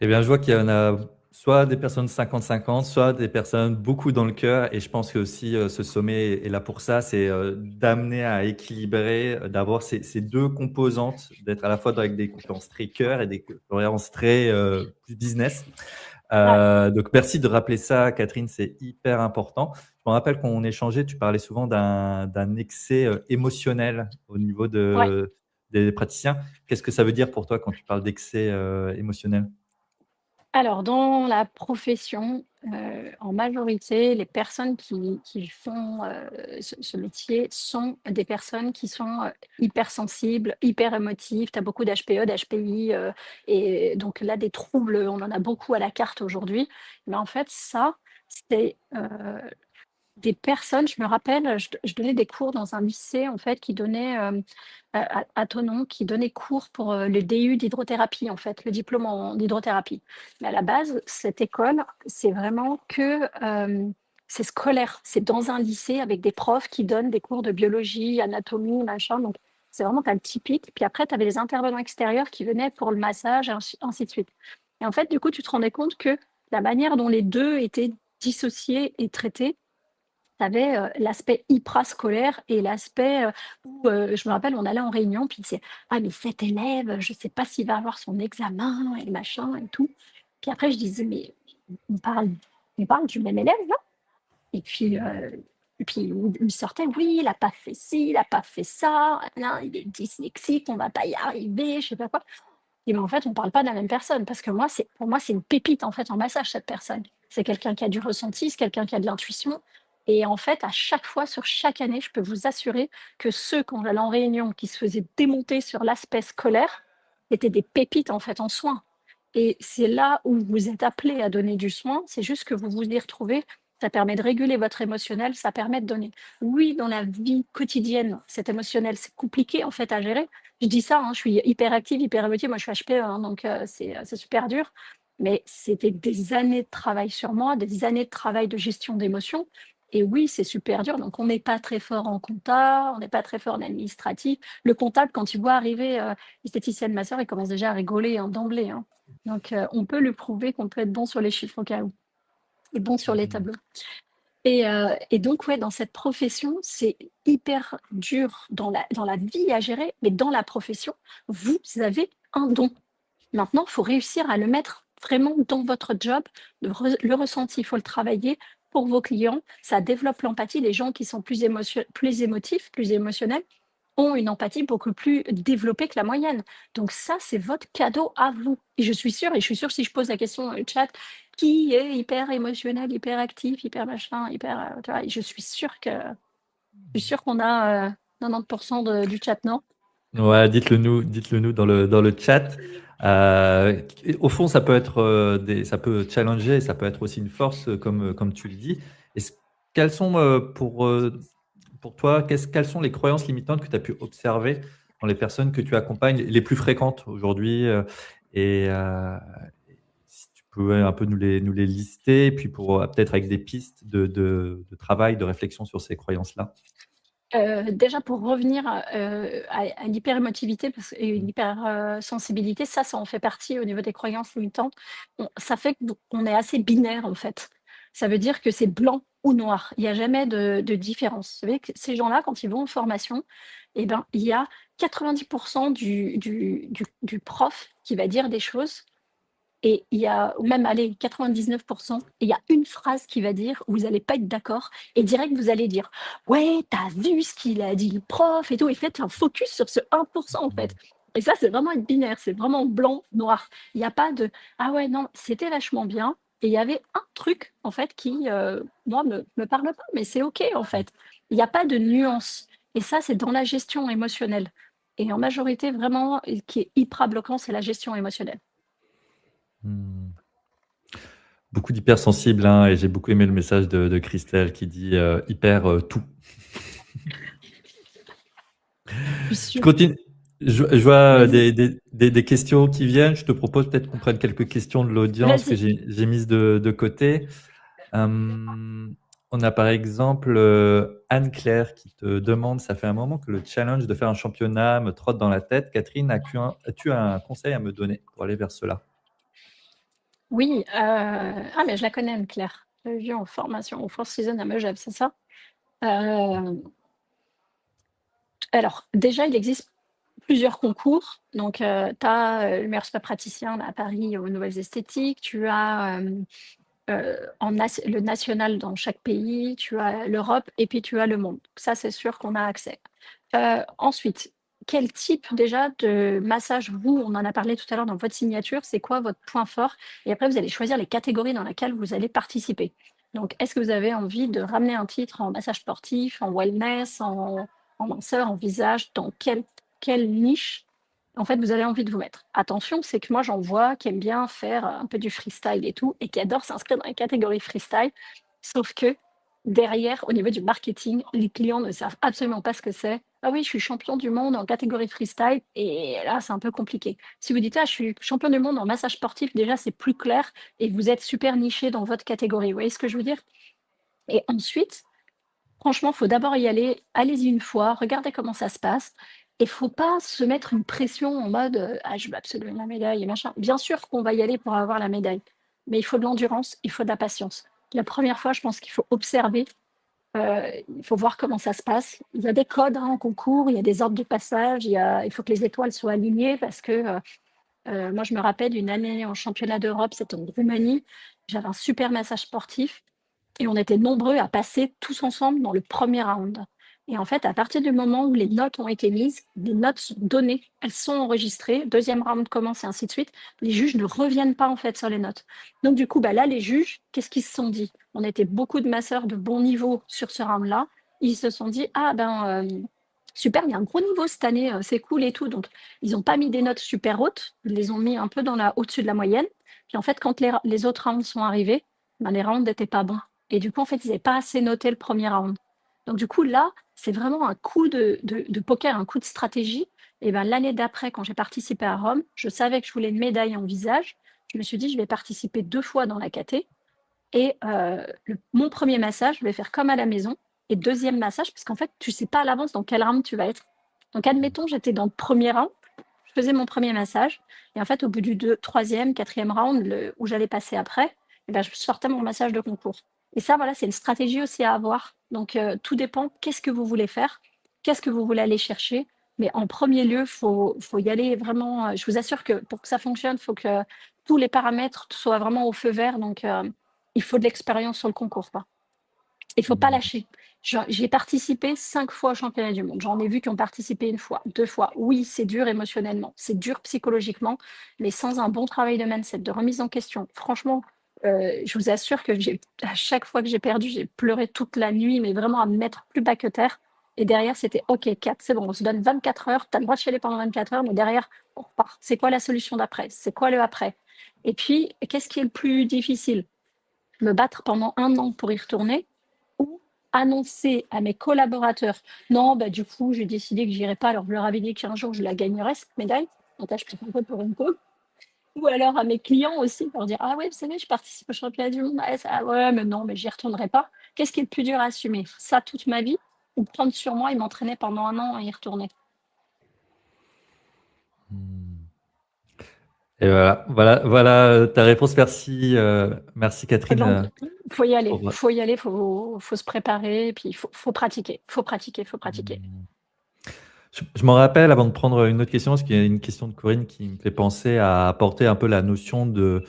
Eh bien, je vois qu'il y en a soit des personnes 50-50, soit des personnes beaucoup dans le cœur. Et je pense que aussi ce sommet est là pour ça, c'est d'amener à équilibrer, d'avoir ces deux composantes, d'être à la fois avec des compétences très cœur et des compétences très plus business. Ouais, Donc, merci de rappeler ça, Catherine, c'est hyper important. Je me rappelle qu'on échangeait, tu parlais souvent d'un excès émotionnel au niveau ouais. des praticiens. Qu'est-ce que ça veut dire pour toi quand tu parles d'excès émotionnel? Alors, dans la profession, en majorité, les personnes qui font ce métier sont des personnes qui sont hypersensibles, hyper émotives. Tu as beaucoup d'HPE, d'HPI, et donc là, des troubles, on en a beaucoup à la carte aujourd'hui. Mais en fait, ça, c'est des personnes, je me rappelle, je donnais des cours dans un lycée en fait qui donnait à Thonon, qui donnait cours pour le DU d'hydrothérapie en fait, le diplôme en hydrothérapie. Mais à la base, cette école, c'est vraiment que c'est scolaire, c'est dans un lycée avec des profs qui donnent des cours de biologie, anatomie, machin. Donc c'est vraiment t'as le typique. Puis après, tu avais les intervenants extérieurs qui venaient pour le massage, ainsi de suite. Et en fait, du coup, tu te rendais compte que la manière dont les deux étaient dissociés et traités, tu avais l'aspect scolaire et l'aspect où, je me rappelle, on allait en réunion, puis c'est ah, mais cet élève, je ne sais pas s'il va avoir son examen et machin et tout. Puis après, je disais, mais on parle, on parle du même élève, là? Et puis il me sortait, oui, il n'a pas fait ci, il n'a pas fait ça, là, il est dyslexique, on ne va pas y arriver, je sais pas quoi. Et ben en fait, on ne parle pas de la même personne, parce que pour moi, c'est une pépite en fait en massage, cette personne. c'est quelqu'un qui a du ressenti, c'est quelqu'un qui a de l'intuition. Et en fait, à chaque fois, sur chaque année, je peux vous assurer que ceux, quand j'allais en réunion, qui se faisaient démonter sur l'aspect scolaire, étaient des pépites en fait en soins. Et c'est là où vous êtes appelé à donner du soin, c'est juste que vous vous y retrouvez. Ça permet de réguler votre émotionnel, ça permet de donner. Oui, dans la vie quotidienne, cet émotionnel, c'est compliqué en fait à gérer. Je dis ça, hein, je suis hyper active, hyper émotive. Moi, je suis HPE, hein, donc c'est super dur. Mais c'était des années de travail sur moi, des années de travail de gestion d'émotions. Et oui, c'est super dur. Donc, on n'est pas très fort en compta, on n'est pas très fort en administratif. Le comptable, quand il voit arriver l'esthéticienne, ma sœur, il commence déjà à rigoler hein, d'emblée. Hein. Donc, on peut lui prouver qu'on peut être bon sur les chiffres au cas où et bon sur les Mhm. tableaux. Et donc, ouais, dans cette profession, c'est hyper dur dans la vie à gérer, mais dans la profession, vous avez un don. Maintenant, il faut réussir à le mettre vraiment dans votre job. Le ressenti, il faut le travailler pour vos clients. Ça développe l'empathie. Les gens qui sont plus émotifs, plus émotionnels, ont une empathie beaucoup plus développée que la moyenne. Donc ça, c'est votre cadeau à vous. Et je suis sûre, si je pose la question dans le chat, qui est hyper émotionnel, hyper actif, hyper machin, hyper, tu vois, je suis sûre qu'on a 90% du chat, non? Ouais, dites-le nous dans le chat. Euh, Au fond, ça peut être ça peut challenger, ça peut être aussi une force, comme tu le dis. Est-ce- Quelles sont pour toi, quelles sont les croyances limitantes que tu as pu observer dans les personnes que tu accompagnes, les plus fréquentes aujourd'hui et si tu peux un peu nous les lister, puis pour peut-être avec des pistes de travail, de réflexion sur ces croyances-là. Déjà pour revenir, à l'hyperémotivité et l'hypersensibilité, ça en fait partie au niveau des croyances limitantes. Ça fait qu'on est assez binaire, en fait. Ça veut dire que c'est blanc ou noir. Il y a jamais de différence. Vous savez que ces gens-là, quand ils vont en formation, et ben, il y a 90 du prof qui va dire des choses et il y a, ou même, allez, 99%, et il y a une phrase qui va dire, où vous n'allez pas être d'accord, et direct, vous allez dire, ouais, t'as vu ce qu'il a dit le prof et tout, et faites un focus sur ce 1%, en fait. Et ça, c'est vraiment être binaire, c'est vraiment blanc, noir. Il n'y a pas de, ah ouais, non, c'était vachement bien, et il y avait un truc, en fait, qui, moi, me parle pas, mais c'est OK, en fait. Il n'y a pas de nuance. Et ça, c'est dans la gestion émotionnelle. Et en majorité, vraiment, qui est hyper bloquant, c'est la gestion émotionnelle. Hmm. Beaucoup d'hypersensibles, hein, et j'ai beaucoup aimé le message de Christelle qui dit hyper tout. Je suis Je sûre. continue. Je vois Vas-y, des questions qui viennent. Je te propose peut-être qu'on prenne quelques questions de l'audience que vas-y. j'ai mises de côté. On a par exemple Anne-Claire qui te demande, ça fait un moment que le challenge de faire un championnat me trotte dans la tête. Catherine, as-tu un conseil à me donner pour aller vers cela? Oui, ah mais je la connais Anne-Claire. Je l'ai vue en formation au Four Seasons à Megève, c'est ça? Heu, alors déjà, il existe plusieurs concours. Donc, tu as, le meilleur spa praticien là, à Paris aux Nouvelles Esthétiques. Tu as, le national dans chaque pays, tu as l'Europe et puis tu as le monde. Ça, c'est sûr qu'on a accès. Ensuite, quel type déjà de massage vous, on en a parlé tout à l'heure dans votre signature, c'est quoi votre point fort? Et après, vous allez choisir les catégories dans lesquelles vous allez participer. Donc, est-ce que vous avez envie de ramener un titre en massage sportif, en wellness, en minceur, en visage, dans quelle niche en fait vous avez envie de vous mettre? Attention, c'est que moi j'en vois qui aiment bien faire un peu du freestyle et tout, et qui adorent s'inscrire dans les catégories freestyle, sauf que derrière, au niveau du marketing, les clients ne savent absolument pas ce que c'est. Ah oui, je suis champion du monde en catégorie freestyle, et là, c'est un peu compliqué. Si vous dites, ah, je suis champion du monde en massage sportif, déjà, c'est plus clair et vous êtes super niché dans votre catégorie. Vous voyez ce que je veux dire? Et ensuite, franchement, il faut d'abord y aller. Allez-y une fois, regardez comment ça se passe. Et il ne faut pas se mettre une pression en mode ah, je veux absolument la médaille et machin. Bien sûr qu'on va y aller pour avoir la médaille, mais il faut de l'endurance, il faut de la patience. La première fois, je pense qu'il faut observer, il faut voir comment ça se passe. Il y a des codes hein, en concours, il y a des ordres de passage, il faut que les étoiles soient alignées parce que moi, je me rappelle une année en championnat d'Europe, c'était en Roumanie. J'avais un super massage sportif et on était nombreux à passer tous ensemble dans le premier round. Et en fait, à partir du moment où les notes ont été mises, les notes sont données, elles sont enregistrées, deuxième round commence et ainsi de suite, les juges ne reviennent pas en fait sur les notes. Donc du coup, là, les juges, qu'est-ce qu'ils se sont dit? On était beaucoup de masseurs de bon niveau sur ce round-là. Ils se sont dit, super, il y a un gros niveau cette année, c'est cool et tout. Donc, ils n'ont pas mis des notes super hautes, ils les ont mis un peu au-dessus de la moyenne. Puis en fait, quand les autres rounds sont arrivés, les rounds n'étaient pas bons. Et du coup, en fait, ils n'avaient pas assez noté le premier round. Donc du coup, là, c'est vraiment un coup de poker, un coup de stratégie. Et l'année d'après, quand j'ai participé à Rome, je savais que je voulais une médaille en visage. Je me suis dit, je vais participer 2 fois dans la KT. Et mon premier massage, je vais faire comme à la maison. Et deuxième massage, parce qu'en fait, tu ne sais pas à l'avance dans quel round tu vas être. Donc, admettons, j'étais dans le premier round, je faisais mon premier massage. Et en fait, au bout du troisième, quatrième round, où j'allais passer après, je sortais mon massage de concours. Et ça, voilà, c'est une stratégie aussi à avoir. Donc, tout dépend, qu'est-ce que vous voulez faire, qu'est-ce que vous voulez aller chercher. Mais en premier lieu, faut y aller vraiment. Je vous assure que pour que ça fonctionne, il faut que tous les paramètres soient vraiment au feu vert. Donc, il faut de l'expérience sur le concours, quoi. Il ne faut pas lâcher. J'ai participé 5 fois au championnat du monde. J'en ai vu qui ont participé 1 fois, 2 fois. Oui, c'est dur émotionnellement, c'est dur psychologiquement, mais sans un bon travail de mindset, de remise en question, franchement, je vous assure que à chaque fois que j'ai perdu, j'ai pleuré toute la nuit, mais vraiment à me mettre plus bas que terre. Et derrière, c'était OK, 4, c'est bon, on se donne 24 heures. Tu as le droit de chialer pendant 24 heures, mais derrière, on repart. C'est quoi la solution d'après? C'est quoi le après? Et puis, qu'est-ce qui est le plus difficile? Me battre pendant 1 an pour y retourner ou annoncer à mes collaborateurs, non, du coup, j'ai décidé que j'irai pas, alors je leur avais dit qu'un jour je la gagnerais, cette médaille, donc là, je prends un peu pour une co. Ou alors à mes clients aussi, leur dire, ah ouais, vous savez, je participe au championnat du monde, ouais, mais non, mais j'y retournerai pas. Qu'est-ce qui est le plus dur à assumer? Ça toute ma vie ou prendre sur moi et m'entraîner pendant 1 an à y retourner? Et voilà ta réponse. Merci Catherine Donc, faut y aller, pour. faut se préparer, et puis faut pratiquer, faut pratiquer, faut pratiquer. Je m'en rappelle avant de prendre une autre question, parce qu'il y a une question de Corinne qui me fait penser à apporter un peu la notion de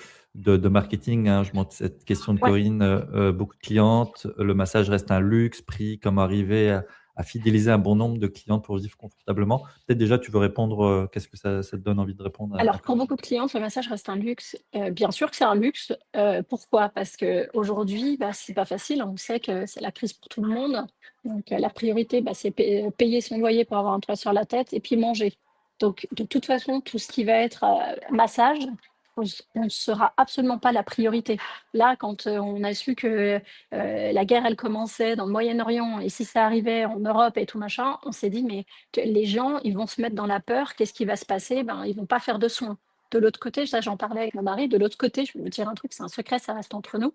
marketing, hein. Je montre cette question de Ouais. Corinne. Beaucoup de clientes, le massage reste un luxe, prix, comment arriver à fidéliser un bon nombre de clientes pour vivre confortablement. Peut-être déjà, tu veux répondre, qu'est-ce que ça te donne envie de répondre à Alors, pour Corinne? beaucoup de clientes, le massage reste un luxe. Bien sûr que c'est un luxe. Pourquoi? Parce qu'aujourd'hui, c'est pas facile. On sait que c'est la crise pour tout le monde. Donc, la priorité, c'est payer son loyer pour avoir un toit sur la tête et puis manger. Donc, de toute façon, tout ce qui va être massage, on ne sera absolument pas la priorité. Là, quand on a su que la guerre, elle commençait dans le Moyen-Orient et si ça arrivait en Europe et tout machin, on s'est dit, mais les gens, ils vont se mettre dans la peur. Qu'est-ce qui va se passer? Ils vont pas faire de soins. De l'autre côté, ça, j'en parlais avec mon mari. De l'autre côté, je vais vous dire un truc, c'est un secret, ça reste entre nous.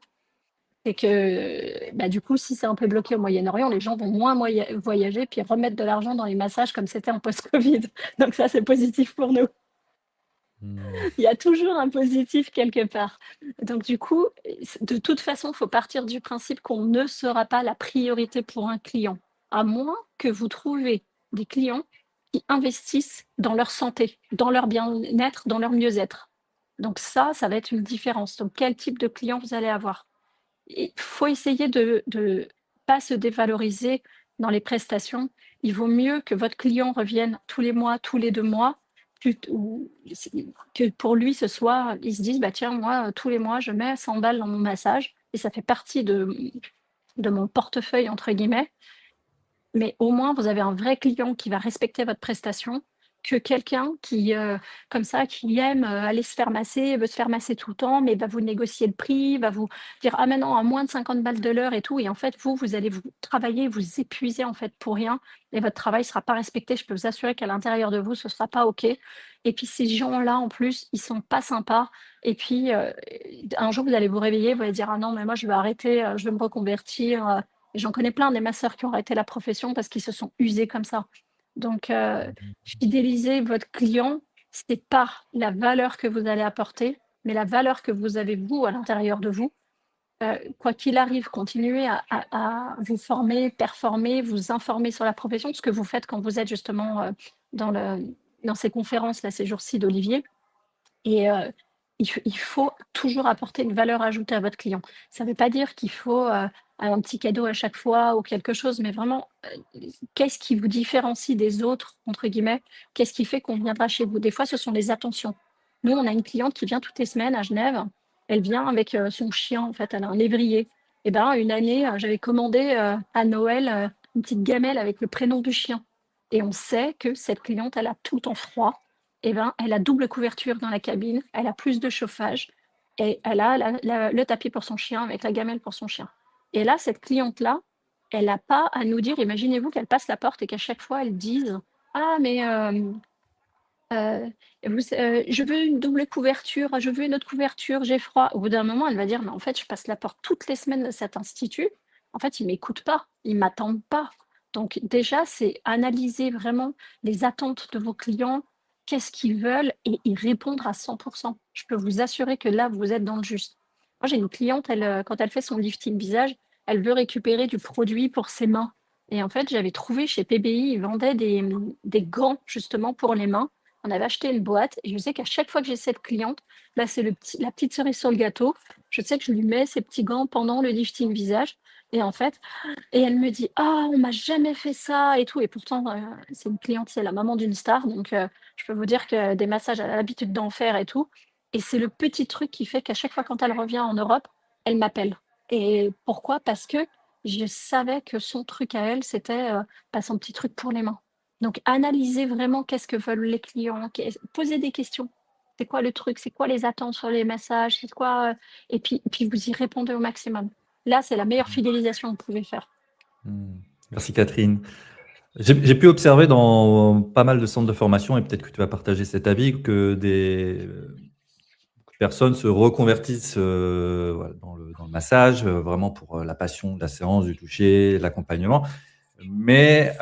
C'est que, du coup, si c'est un peu bloqué au Moyen-Orient, les gens vont moins voyager puis remettre de l'argent dans les massages comme c'était en post-Covid. Donc ça, c'est positif pour nous. Il y a toujours un positif quelque part. Donc du coup, de toute façon, il faut partir du principe qu'on ne sera pas la priorité pour un client, à moins que vous trouviez des clients qui investissent dans leur santé, dans leur bien-être, dans leur mieux-être. Donc ça va être une différence. Donc quel type de client vous allez avoir? Il faut essayer de ne pas se dévaloriser dans les prestations. Il vaut mieux que votre client revienne tous les mois, tous les 2 mois, que pour lui, ce soit, il se dise, tiens, moi, tous les mois, je mets 100 balles dans mon massage et ça fait partie de mon portefeuille, entre guillemets. Mais au moins, vous avez un vrai client qui va respecter votre prestation que quelqu'un qui, comme ça, qui aime aller se faire masser, veut se faire masser tout le temps, mais va vous négocier le prix, va vous dire, ah maintenant, à moins de 50 balles de l'heure et tout. Et en fait, vous allez vous travailler, vous épuiser en fait pour rien et votre travail ne sera pas respecté. Je peux vous assurer qu'à l'intérieur de vous, ce ne sera pas OK. Et puis, ces gens-là, en plus, ils sont pas sympas. Et puis, un jour, vous allez vous réveiller, vous allez dire, ah non, mais moi, je vais arrêter, je vais me reconvertir. Et j'en connais plein des masseurs qui ont arrêté la profession parce qu'ils se sont usés comme ça. Donc, fidéliser votre client, c'est pas la valeur que vous allez apporter, mais la valeur que vous avez vous à l'intérieur de vous. Quoi qu'il arrive, continuez à vous former, performer, vous informer sur la profession, ce que vous faites quand vous êtes justement dans ces conférences là ces jours-ci d'Olivier. Et il faut toujours apporter une valeur ajoutée à votre client. Ça ne veut pas dire qu'il faut un petit cadeau à chaque fois ou quelque chose, mais vraiment, qu'est-ce qui vous différencie des autres, entre guillemets? Qu'est-ce qui fait qu'on viendra chez vous? Des fois, ce sont les attentions. Nous, on a une cliente qui vient toutes les semaines à Genève. Elle vient avec son chien, en fait, elle a un lévrier. Et ben, une année, j'avais commandé à Noël une petite gamelle avec le prénom du chien. Et on sait que cette cliente, elle a tout le temps froid. Et ben, elle a double couverture dans la cabine, elle a plus de chauffage et elle a le tapis pour son chien avec la gamelle pour son chien. Et là, cette cliente-là, elle n'a pas à nous dire, imaginez-vous qu'elle passe la porte et qu'à chaque fois, elle dise, ah, mais je veux une double couverture, je veux une autre couverture, j'ai froid. Au bout d'un moment, elle va dire, mais en fait, je passe la porte toutes les semaines de cet institut. En fait, ils ne m'écoutent pas, ils ne m'attendent pas. Donc déjà, c'est analyser vraiment les attentes de vos clients, qu'est-ce qu'ils veulent et y répondre à 100%. Je peux vous assurer que là, vous êtes dans le juste. Moi, j'ai une cliente, quand elle fait son lifting visage, elle veut récupérer du produit pour ses mains. Et en fait, j'avais trouvé chez PBI, ils vendaient des gants justement pour les mains. On avait acheté une boîte et je sais qu'à chaque fois que j'ai cette cliente, là, c'est la petite cerise sur le gâteau. Je sais que je lui mets ces petits gants pendant le lifting visage. Et en fait, elle me dit, ah, on m'a jamais fait ça et tout. Et pourtant, c'est une cliente, c'est la maman d'une star. Donc, je peux vous dire que des massages, elle a l'habitude d'en faire et tout. Et c'est le petit truc qui fait qu'à chaque fois quand elle revient en Europe, elle m'appelle. Et pourquoi? Parce que je savais que son truc à elle, c'était son petit truc pour les mains. Donc, analyser vraiment qu'est-ce que veulent les clients, poser des questions. C'est quoi le truc? C'est quoi les attentes sur les massages? C'est quoi? Et puis, vous y répondez au maximum. Là, c'est la meilleure fidélisation que vous pouvez faire. Merci Catherine. J'ai pu observer dans pas mal de centres de formation, et peut-être que tu vas partager cet avis, que des personnes se reconvertissent voilà, dans le massage, vraiment pour la passion de la séance, du toucher, de l'accompagnement. Mais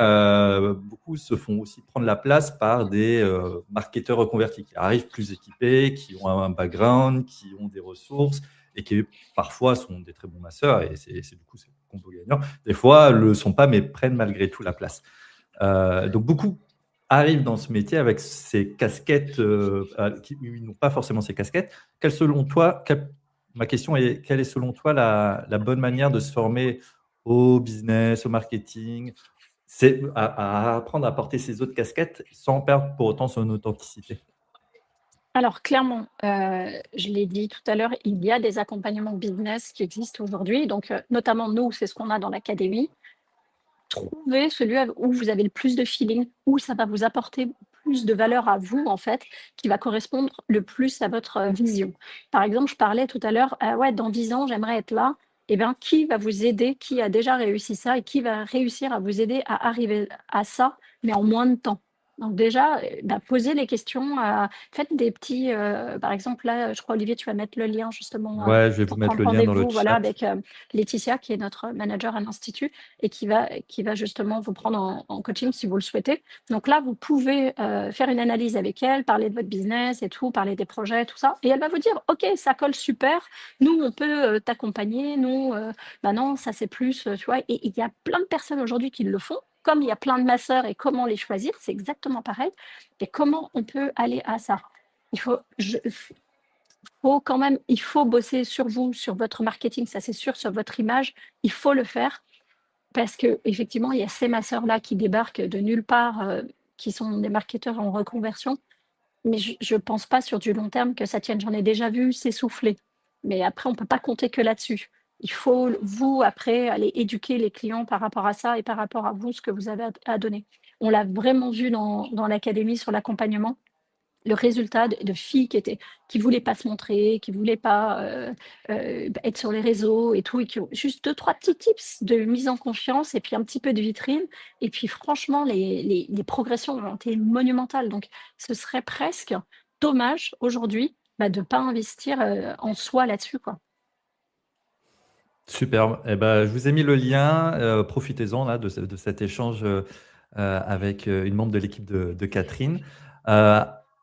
beaucoup se font aussi prendre la place par des marketeurs reconvertis qui arrivent plus équipés, qui ont un background, qui ont des ressources et qui parfois sont des très bons masseurs, et c'est du coup c'est le combo gagnant. Des fois, ne le sont pas, mais prennent malgré tout la place. Donc beaucoup arrivent dans ce métier avec ces casquettes, ils n'ont pas forcément ces casquettes. Selon toi, ma question est, quelle est selon toi la bonne manière de se former au business, au marketing? C'est à apprendre à porter ces autres casquettes sans perdre pour autant son authenticité. Alors clairement, je l'ai dit tout à l'heure, il y a des accompagnements business qui existent aujourd'hui. Donc, notamment nous, c'est ce qu'on a dans l'académie. Trouvez celui où vous avez le plus de feeling, où ça va vous apporter plus de valeur à vous, en fait, qui va correspondre le plus à votre vision. Par exemple, je parlais tout à l'heure, ouais, dans 10 ans, j'aimerais être là. Eh bien, qui va vous aider, qui a déjà réussi ça et qui va réussir à vous aider à arriver à ça, mais en moins de temps? Donc déjà, posez les questions, faites des petits, par exemple, là, je crois, Olivier, tu vas mettre le lien justement Ouais, je vais vous pour mettre prendre le lien dans le rendez-vous, voilà, chat. avec Laetitia, qui est notre manager à l'Institut et qui va justement vous prendre en coaching si vous le souhaitez. Donc là, vous pouvez faire une analyse avec elle, parler de votre business et tout, parler des projets, tout ça. Et elle va vous dire, OK, ça colle super, nous, on peut t'accompagner, nous, non, ça c'est plus, tu vois. Et il y a plein de personnes aujourd'hui qui le font, comme il y a plein de masseurs et comment les choisir, c'est exactement pareil. Et comment on peut aller à ça? Il faut bosser sur vous, sur votre marketing, ça c'est sûr, sur votre image, il faut le faire. Parce qu'effectivement, il y a ces masseurs-là qui débarquent de nulle part, qui sont des marketeurs en reconversion. Mais je ne pense pas sur du long terme que ça tienne. J'en ai déjà vu s'essouffler. Mais après, on ne peut pas compter que là-dessus. Il faut, vous, après, aller éduquer les clients par rapport à ça et par rapport à vous, ce que vous avez à donner. On l'a vraiment vu dans l'académie sur l'accompagnement. Le résultat de filles qui voulaient pas se montrer, qui voulaient pas être sur les réseaux et tout, et qui ont juste 2-3 petits tips de mise en confiance et puis un petit peu de vitrine. Et puis franchement, les progressions ont été monumentales. Donc, ce serait presque dommage aujourd'hui de ne pas investir en soi là-dessus, quoi. Superbe. Eh ben, je vous ai mis le lien. Profitez-en là, de cet échange avec une membre de l'équipe de Catherine.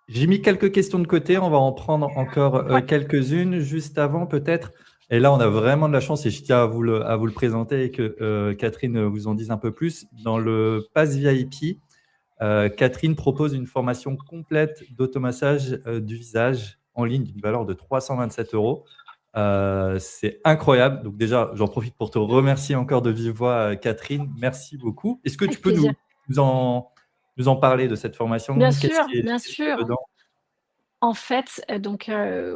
J'ai mis quelques questions de côté. On va en prendre encore Ouais. quelques-unes. Juste avant, peut-être. Et là, on a vraiment de la chance et je tiens à vous le présenter et que Catherine vous en dise un peu plus. Dans le Pass VIP, Catherine propose une formation complète d'automassage du visage en ligne d'une valeur de 327 €. C'est incroyable. Donc déjà, j'en profite pour te remercier encore de vive voix, Catherine. Merci beaucoup. Est-ce que tu Avec peux plaisir. nous en, nous en parler de cette Bien formation? sûr, bien Qu'est-ce qu'il y a sûr. dedans? En fait,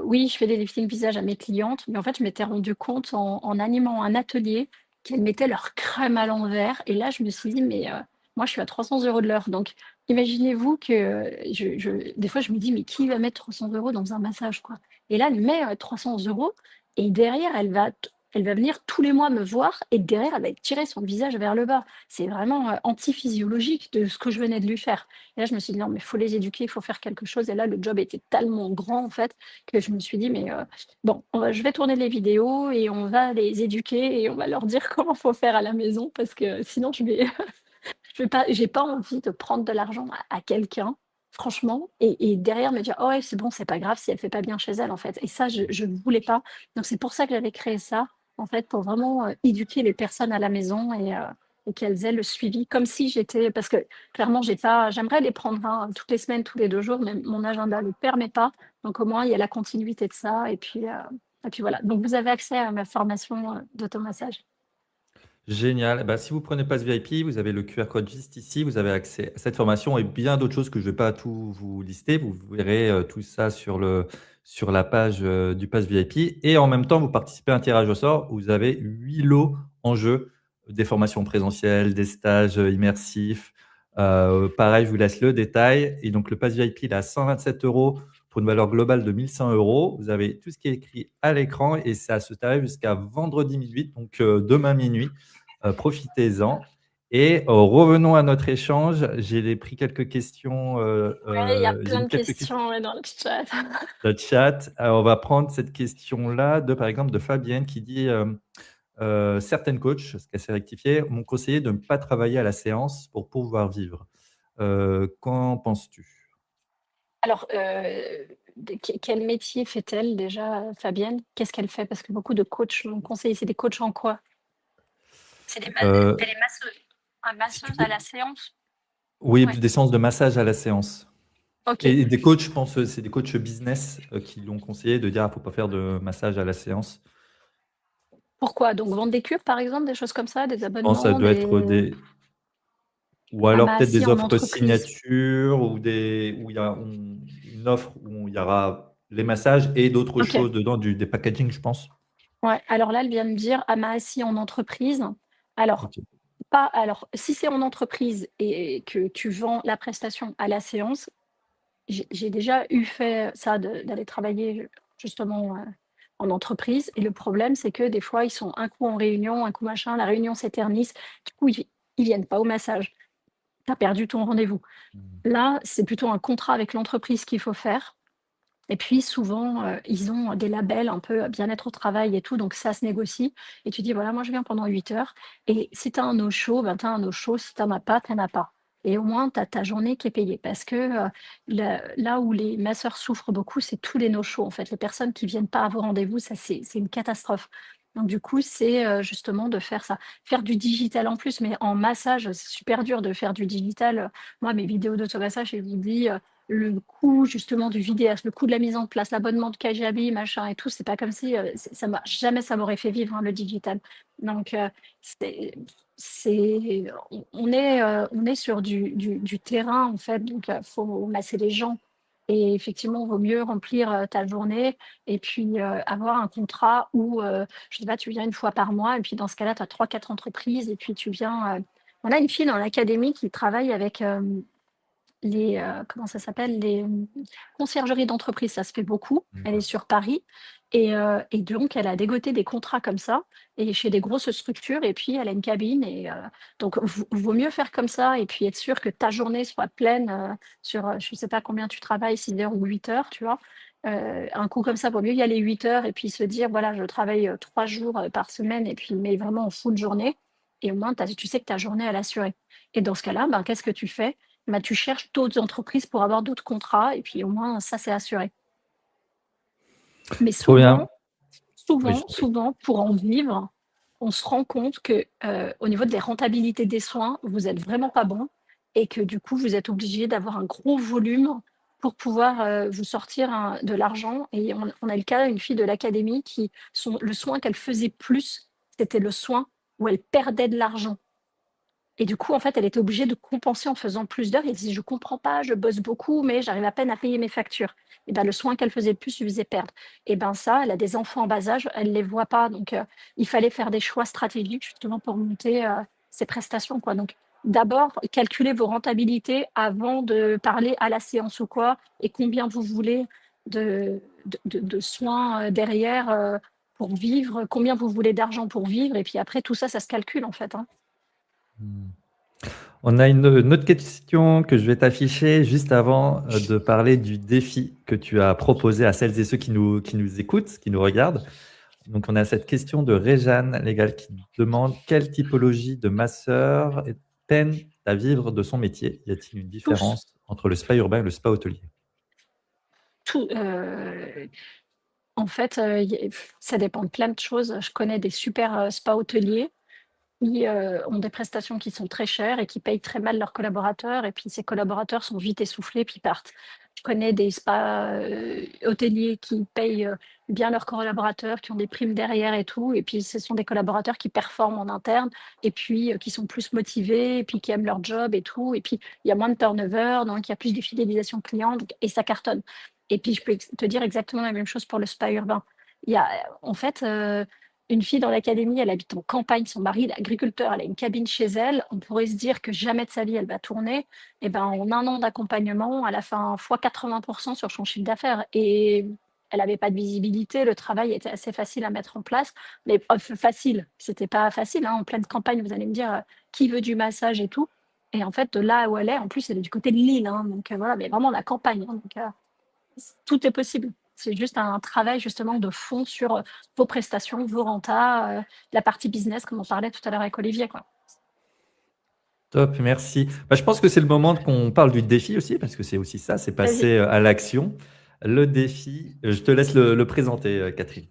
oui, je fais des lifting visage à mes clientes, mais en fait, je m'étais rendu compte en animant un atelier qu'elles mettaient leur crème à l'envers et là, je me suis dit: «Mais, moi, je suis à 300 € de l'heure». Donc imaginez-vous que, je des fois, je me dis: «Mais qui va mettre 300 € dans un massage, quoi?» Et là, elle met, 300 € et derrière, elle va venir tous les mois me voir et derrière, elle va tirer son visage vers le bas. C'est vraiment, antiphysiologique de ce que je venais de lui faire. Et là, je me suis dit: «Non, mais il faut les éduquer, il faut faire quelque chose» et là, le job était tellement grand, en fait, que je me suis dit: «Mais, bon, je vais tourner les vidéos et on va les éduquer et on va leur dire comment faut faire à la maison parce que sinon je vais je vais pas j'ai pas envie de prendre de l'argent à quelqu'un, franchement et derrière me dire: «Oh ouais, c'est bon, c'est pas grave si elle fait pas bien chez elle», en fait et ça, je ne voulais pas. Donc c'est pour ça que j'avais créé ça, en fait, pour vraiment, éduquer les personnes à la maison et qu'elles aient le suivi comme si j'étais parce que clairement, j'ai pas j'aimerais les prendre, hein, toutes les semaines, tous les 2 jours, mais mon agenda ne le permet pas. Donc au moins, il y a la continuité de ça et puis voilà. Donc vous avez accès à ma formation, d'automassage. Génial. Bah, si vous prenez Pass VIP, vous avez le QR code juste ici. Vous avez accès à cette formation et bien d'autres choses que je ne vais pas tout vous lister. Vous verrez tout ça sur la page du Pass VIP. Et en même temps, vous participez à un tirage au sort où vous avez 8 lots en jeu, des formations présentielles, des stages immersifs. Pareil, je vous laisse le détail. Et donc, le Pass VIP, il est à 127 € pour une valeur globale de 1 100 €. Vous avez tout ce qui est écrit à l'écran et ça se tarif jusqu'à vendredi minuit, donc demain minuit. Profitez-en. Et revenons à notre échange. J'ai pris quelques questions, Ouais, il y a j'ai plein mis de quelques questions questions, ouais, dans le chat. dans le chat. On va prendre cette question-là de, par exemple, de Fabienne qui dit certaines coachs, ce qu'elle s'est rectifié, m'ont conseillé de ne pas travailler à la séance pour pouvoir vivre. Qu'en penses-tu? Alors, de quel métier fait-elle déjà, Fabienne? Qu'est-ce qu'elle fait? Parce que beaucoup de coachs m'ont conseillé. C'est des coachs en quoi? C'est des ma Euh, elle est masseuse. Ah, Si tu masseuse à peux, la séance? oui, Ouais. des séances de massage à la séance. OK. Et des coachs, je pense, c'est des coachs business qui l'ont conseillé de dire, il ne faut pas faire de massage à la séance. Pourquoi? Donc vendre des cures, par exemple, des choses comme ça, des Je pense que ça abonnements, doit être des des, ou ah alors bah peut-être si, des en offres entreprise. signature ou où il y a une offre où il y aura les massages et d'autres OK. choses dedans, des packaging, je pense. Ouais, alors là, elle vient de dire: «Ah bah si, en entreprise». Alors, Ok. alors si c'est en entreprise et que tu vends la prestation à la séance, j'ai déjà eu fait ça d'aller travailler justement, en entreprise et le problème, c'est que des fois, ils sont un coup en réunion, un coup machin, la réunion s'éternise, du coup, ils viennent pas au massage. Tu as perdu ton rendez-vous. Hmm. Là, c'est plutôt un contrat avec l'entreprise qu'il faut faire et puis souvent, ils ont des labels un peu, bien-être au travail et tout, donc ça se négocie et tu dis: «Voilà, moi je viens pendant 8 heures et si tu as un no-show, ben, tu as un no-show, si tu en as pas, tu en as pas» et au moins tu as ta journée qui est payée parce que, là où les masseurs souffrent beaucoup, c'est tous les no-shows, en fait. Les personnes qui viennent pas à vos rendez-vous, ça c'est une catastrophe. Donc du coup, c'est, justement de faire ça. Faire du digital en plus, mais en massage, c'est super dur de faire du digital, moi mes vidéos d'automassage, je vous dis, le coût justement du vidéaste, le coût de la mise en place, l'abonnement de Kajabi, machin et tout, c'est pas comme si, ça m'a jamais ça m'aurait fait vivre, hein, le digital. Donc c'est on est sur du terrain en fait, donc faut masser les gens et effectivement, vaut mieux remplir, ta journée et puis, avoir un contrat où, je sais pas, tu viens une fois par mois et puis dans ce cas-là, tu as 3-4 entreprises et puis tu viens, on a une fille dans l'académie qui travaille avec, les, comment ça s'appelle? Les, conciergeries d'entreprise, ça se fait beaucoup. Elle est D'accord. sur Paris et donc elle a dégoté des contrats comme ça et chez des grosses structures et puis elle a une cabine et donc vaut mieux faire comme ça et puis être sûr que ta journée soit pleine, sur, je sais pas combien tu travailles, 6 heures ou 8 heures, tu vois? Un coup comme ça, vaut mieux y aller 8 heures et puis se dire: «Voilà, je travaille, 3 jours, par semaine et puis mais vraiment en full journée» et au moins tu sais que ta journée, elle est assurée et dans ce cas-là, ben, qu'est-ce que tu fais? Bah, tu cherches d'autres entreprises pour avoir d'autres contrats et puis au moins ça, c'est assuré. Mais Trop bien. Oui, je t'en prie. souvent, pour en vivre, on se rend compte que, au niveau des rentabilités des soins, vous êtes vraiment pas bon et que du coup, vous êtes obligé d'avoir un gros volume pour pouvoir vous sortir de l'argent. Et on a le cas d'une fille de l'académie le soin qu'elle faisait plus, c'était le soin où elle perdait de l'argent. Et du coup, en fait, elle était obligée de compenser en faisant plus d'heures. Elle disait, je comprends pas, je bosse beaucoup, mais j'arrive à peine à payer mes factures. Et ben, le soin qu'elle faisait le plus lui faisait perdre. Et ben ça, elle a des enfants en bas âge, elle ne les voit pas. Donc, il fallait faire des choix stratégiques justement pour monter ses prestations, quoi. Donc, d'abord, calculez vos rentabilités avant de parler à la séance ou quoi, et combien vous voulez de soins derrière pour vivre, combien vous voulez d'argent pour vivre. Et puis après, tout ça, ça se calcule en fait, hein. Hmm. On a une autre question que je vais t'afficher juste avant de parler du défi que tu as proposé à celles et ceux qui nous écoutent, qui nous regardent. Donc, on a cette question de Réjeanne Légal qui demande quelle typologie de masseur peine à vivre de son métier? Y a-t-il une Tous, différence entre le spa urbain et le spa hôtelier? tout, en fait, ça dépend de plein de choses. Je connais des super spa hôteliers qui ont des prestations qui sont très chères et qui payent très mal leurs collaborateurs. Et puis ces collaborateurs sont vite essoufflés puis partent. Je connais des spas hôteliers qui payent bien leurs collaborateurs, qui ont des primes derrière et tout. Et puis ce sont des collaborateurs qui performent en interne et puis qui sont plus motivés et puis qui aiment leur job et tout. Et puis il y a moins de turnover, donc il y a plus de fidélisation client et ça cartonne. Et puis je peux te dire exactement la même chose pour le spa urbain. Il y a en fait une fille dans l'académie, elle habite en campagne, son mari est agriculteur, elle a une cabine chez elle. On pourrait se dire que jamais de sa vie elle va tourner. Et ben, en un an d'accompagnement, elle a fait un fois 80% sur son chiffre d'affaires. Et elle n'avait pas de visibilité, le travail était assez facile à mettre en place. Mais facile, c'était pas facile, hein. En pleine campagne, vous allez me dire qui veut du massage et tout. Et en fait, de là où elle est, en plus, elle est du côté de Lille, hein. Donc voilà, mais vraiment la campagne, hein. Donc tout est possible. C'est juste un travail justement de fond sur vos prestations, vos rentas, la partie business, comme on parlait tout à l'heure avec Olivier, quoi. Top, merci. Bah, je pense que c'est le moment qu'on parle du défi aussi, parce que c'est aussi ça, c'est Vas-y. passer à l'action. Le défi, je te laisse le présenter, Catherine.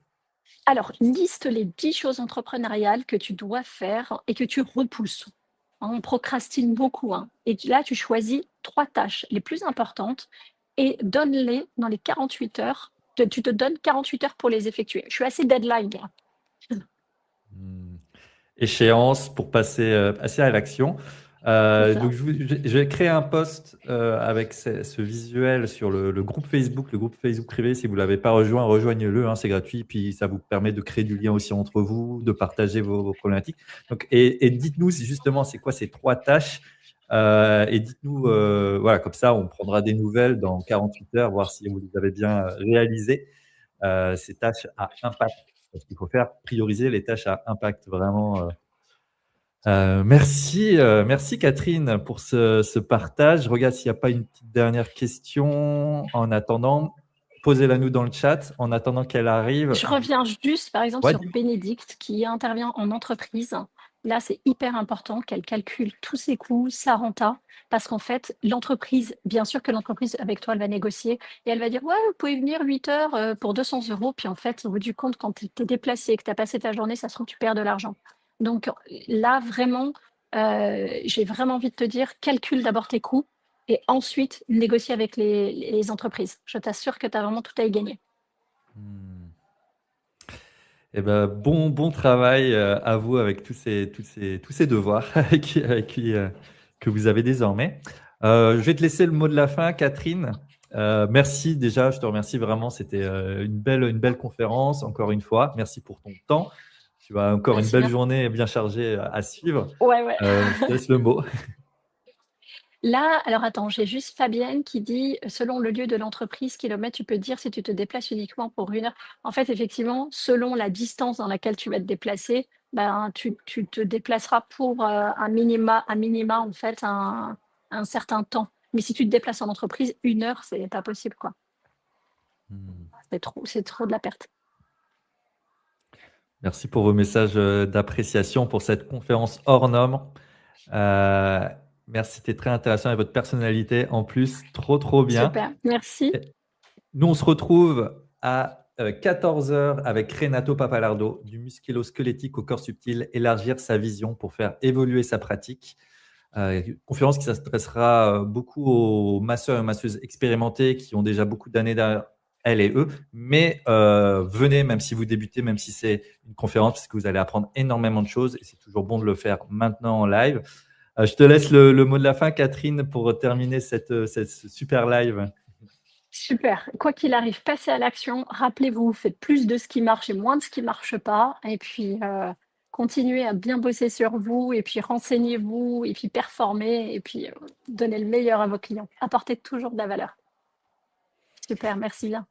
Alors, liste les 10 choses entrepreneuriales que tu dois faire et que tu repousses. On procrastine beaucoup, hein. Et là, tu choisis 3 tâches les plus importantes et donne-les dans les 48 heures. Tu te donnes 48 heures pour les effectuer. Je suis assez deadline, moi. Hmm. Échéance pour passer à l'action. C'est ça. Donc, je vais créer un post avec ce visuel sur le groupe Facebook privé. Si vous ne l'avez pas rejoint, rejoignez-le, hein, c'est gratuit. Puis ça vous permet de créer du lien aussi entre vous, de partager vos problématiques. Donc, et dites-nous justement, c'est quoi ces 3 tâches et dites-nous, voilà, comme ça, on prendra des nouvelles dans 48 heures, voir si vous les avez bien réalisées, ces tâches à impact. Parce qu'il faut faire prioriser les tâches à impact vraiment. Merci Catherine pour ce partage. Je regarde s'il n'y a pas une petite dernière question. En attendant, posez-la nous dans le chat. En attendant qu'elle arrive. Je reviens juste, par exemple, Ouais, sur Bénédicte qui intervient en entreprise. Là, c'est hyper important qu'elle calcule tous ses coûts, sa renta, parce qu'en fait, l'entreprise, bien sûr que l'entreprise, avec toi, elle va négocier et elle va dire, ouais, vous pouvez venir 8 heures pour 200 euros. Puis en fait, au bout du compte, quand tu es déplacé et que tu as passé ta journée, ça se trouve que tu perds de l'argent. Donc là, vraiment, j'ai vraiment envie de te dire, calcule d'abord tes coûts et ensuite négocie avec les entreprises. Je t'assure que tu as vraiment tout à y gagner. Hmm. Eh ben, bon travail à vous avec tous ces devoirs que vous avez désormais. Je vais te laisser le mot de la fin, Catherine. Merci déjà, je te remercie vraiment. C'était une belle conférence, encore une fois. Merci pour ton temps. Tu as encore une Merci, belle merci. journée bien chargée à suivre. Ouais, ouais. Je te laisse le mot. Là, alors attends, j'ai juste Fabienne qui dit, selon le lieu de l'entreprise, kilomètres, tu peux dire si tu te déplaces uniquement pour 1 heure. En fait, effectivement, selon la distance dans laquelle tu vas te déplacer, ben, tu te déplaceras pour un minima, en fait, un certain temps. Mais si tu te déplaces en entreprise, 1 heure, c'est pas possible, quoi. Hmm. C'est trop de la perte. Merci pour vos messages d'appréciation pour cette conférence hors norme. Euh, Merci, c'était très intéressant et votre personnalité en plus, trop bien. Super, merci. Nous, on se retrouve à 14 heures avec Renato Papalardo, du musculo-squelettique au corps subtil, élargir sa vision pour faire évoluer sa pratique. Conférence qui s'adressera beaucoup aux masseurs et masseuses expérimentés qui ont déjà beaucoup d'années derrière elles et eux. Mais venez, même si vous débutez, même si c'est une conférence, parce que vous allez apprendre énormément de choses et c'est toujours bon de le faire maintenant en live. Je te laisse le mot de la fin, Catherine, pour terminer cette super live. Super. Quoi qu'il arrive, passez à l'action. Rappelez-vous, faites plus de ce qui marche et moins de ce qui marche pas. Et puis, continuez à bien bosser sur vous et puis renseignez-vous et puis performez et puis donnez le meilleur à vos clients. Apportez toujours de la valeur. Super, merci bien.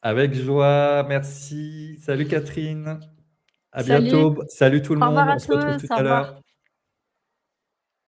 Avec joie, merci. Salut Catherine. À Salut, bientôt. Salut tout le au monde. revoir On à se retrouve tous, tout au à l'heure. revoir.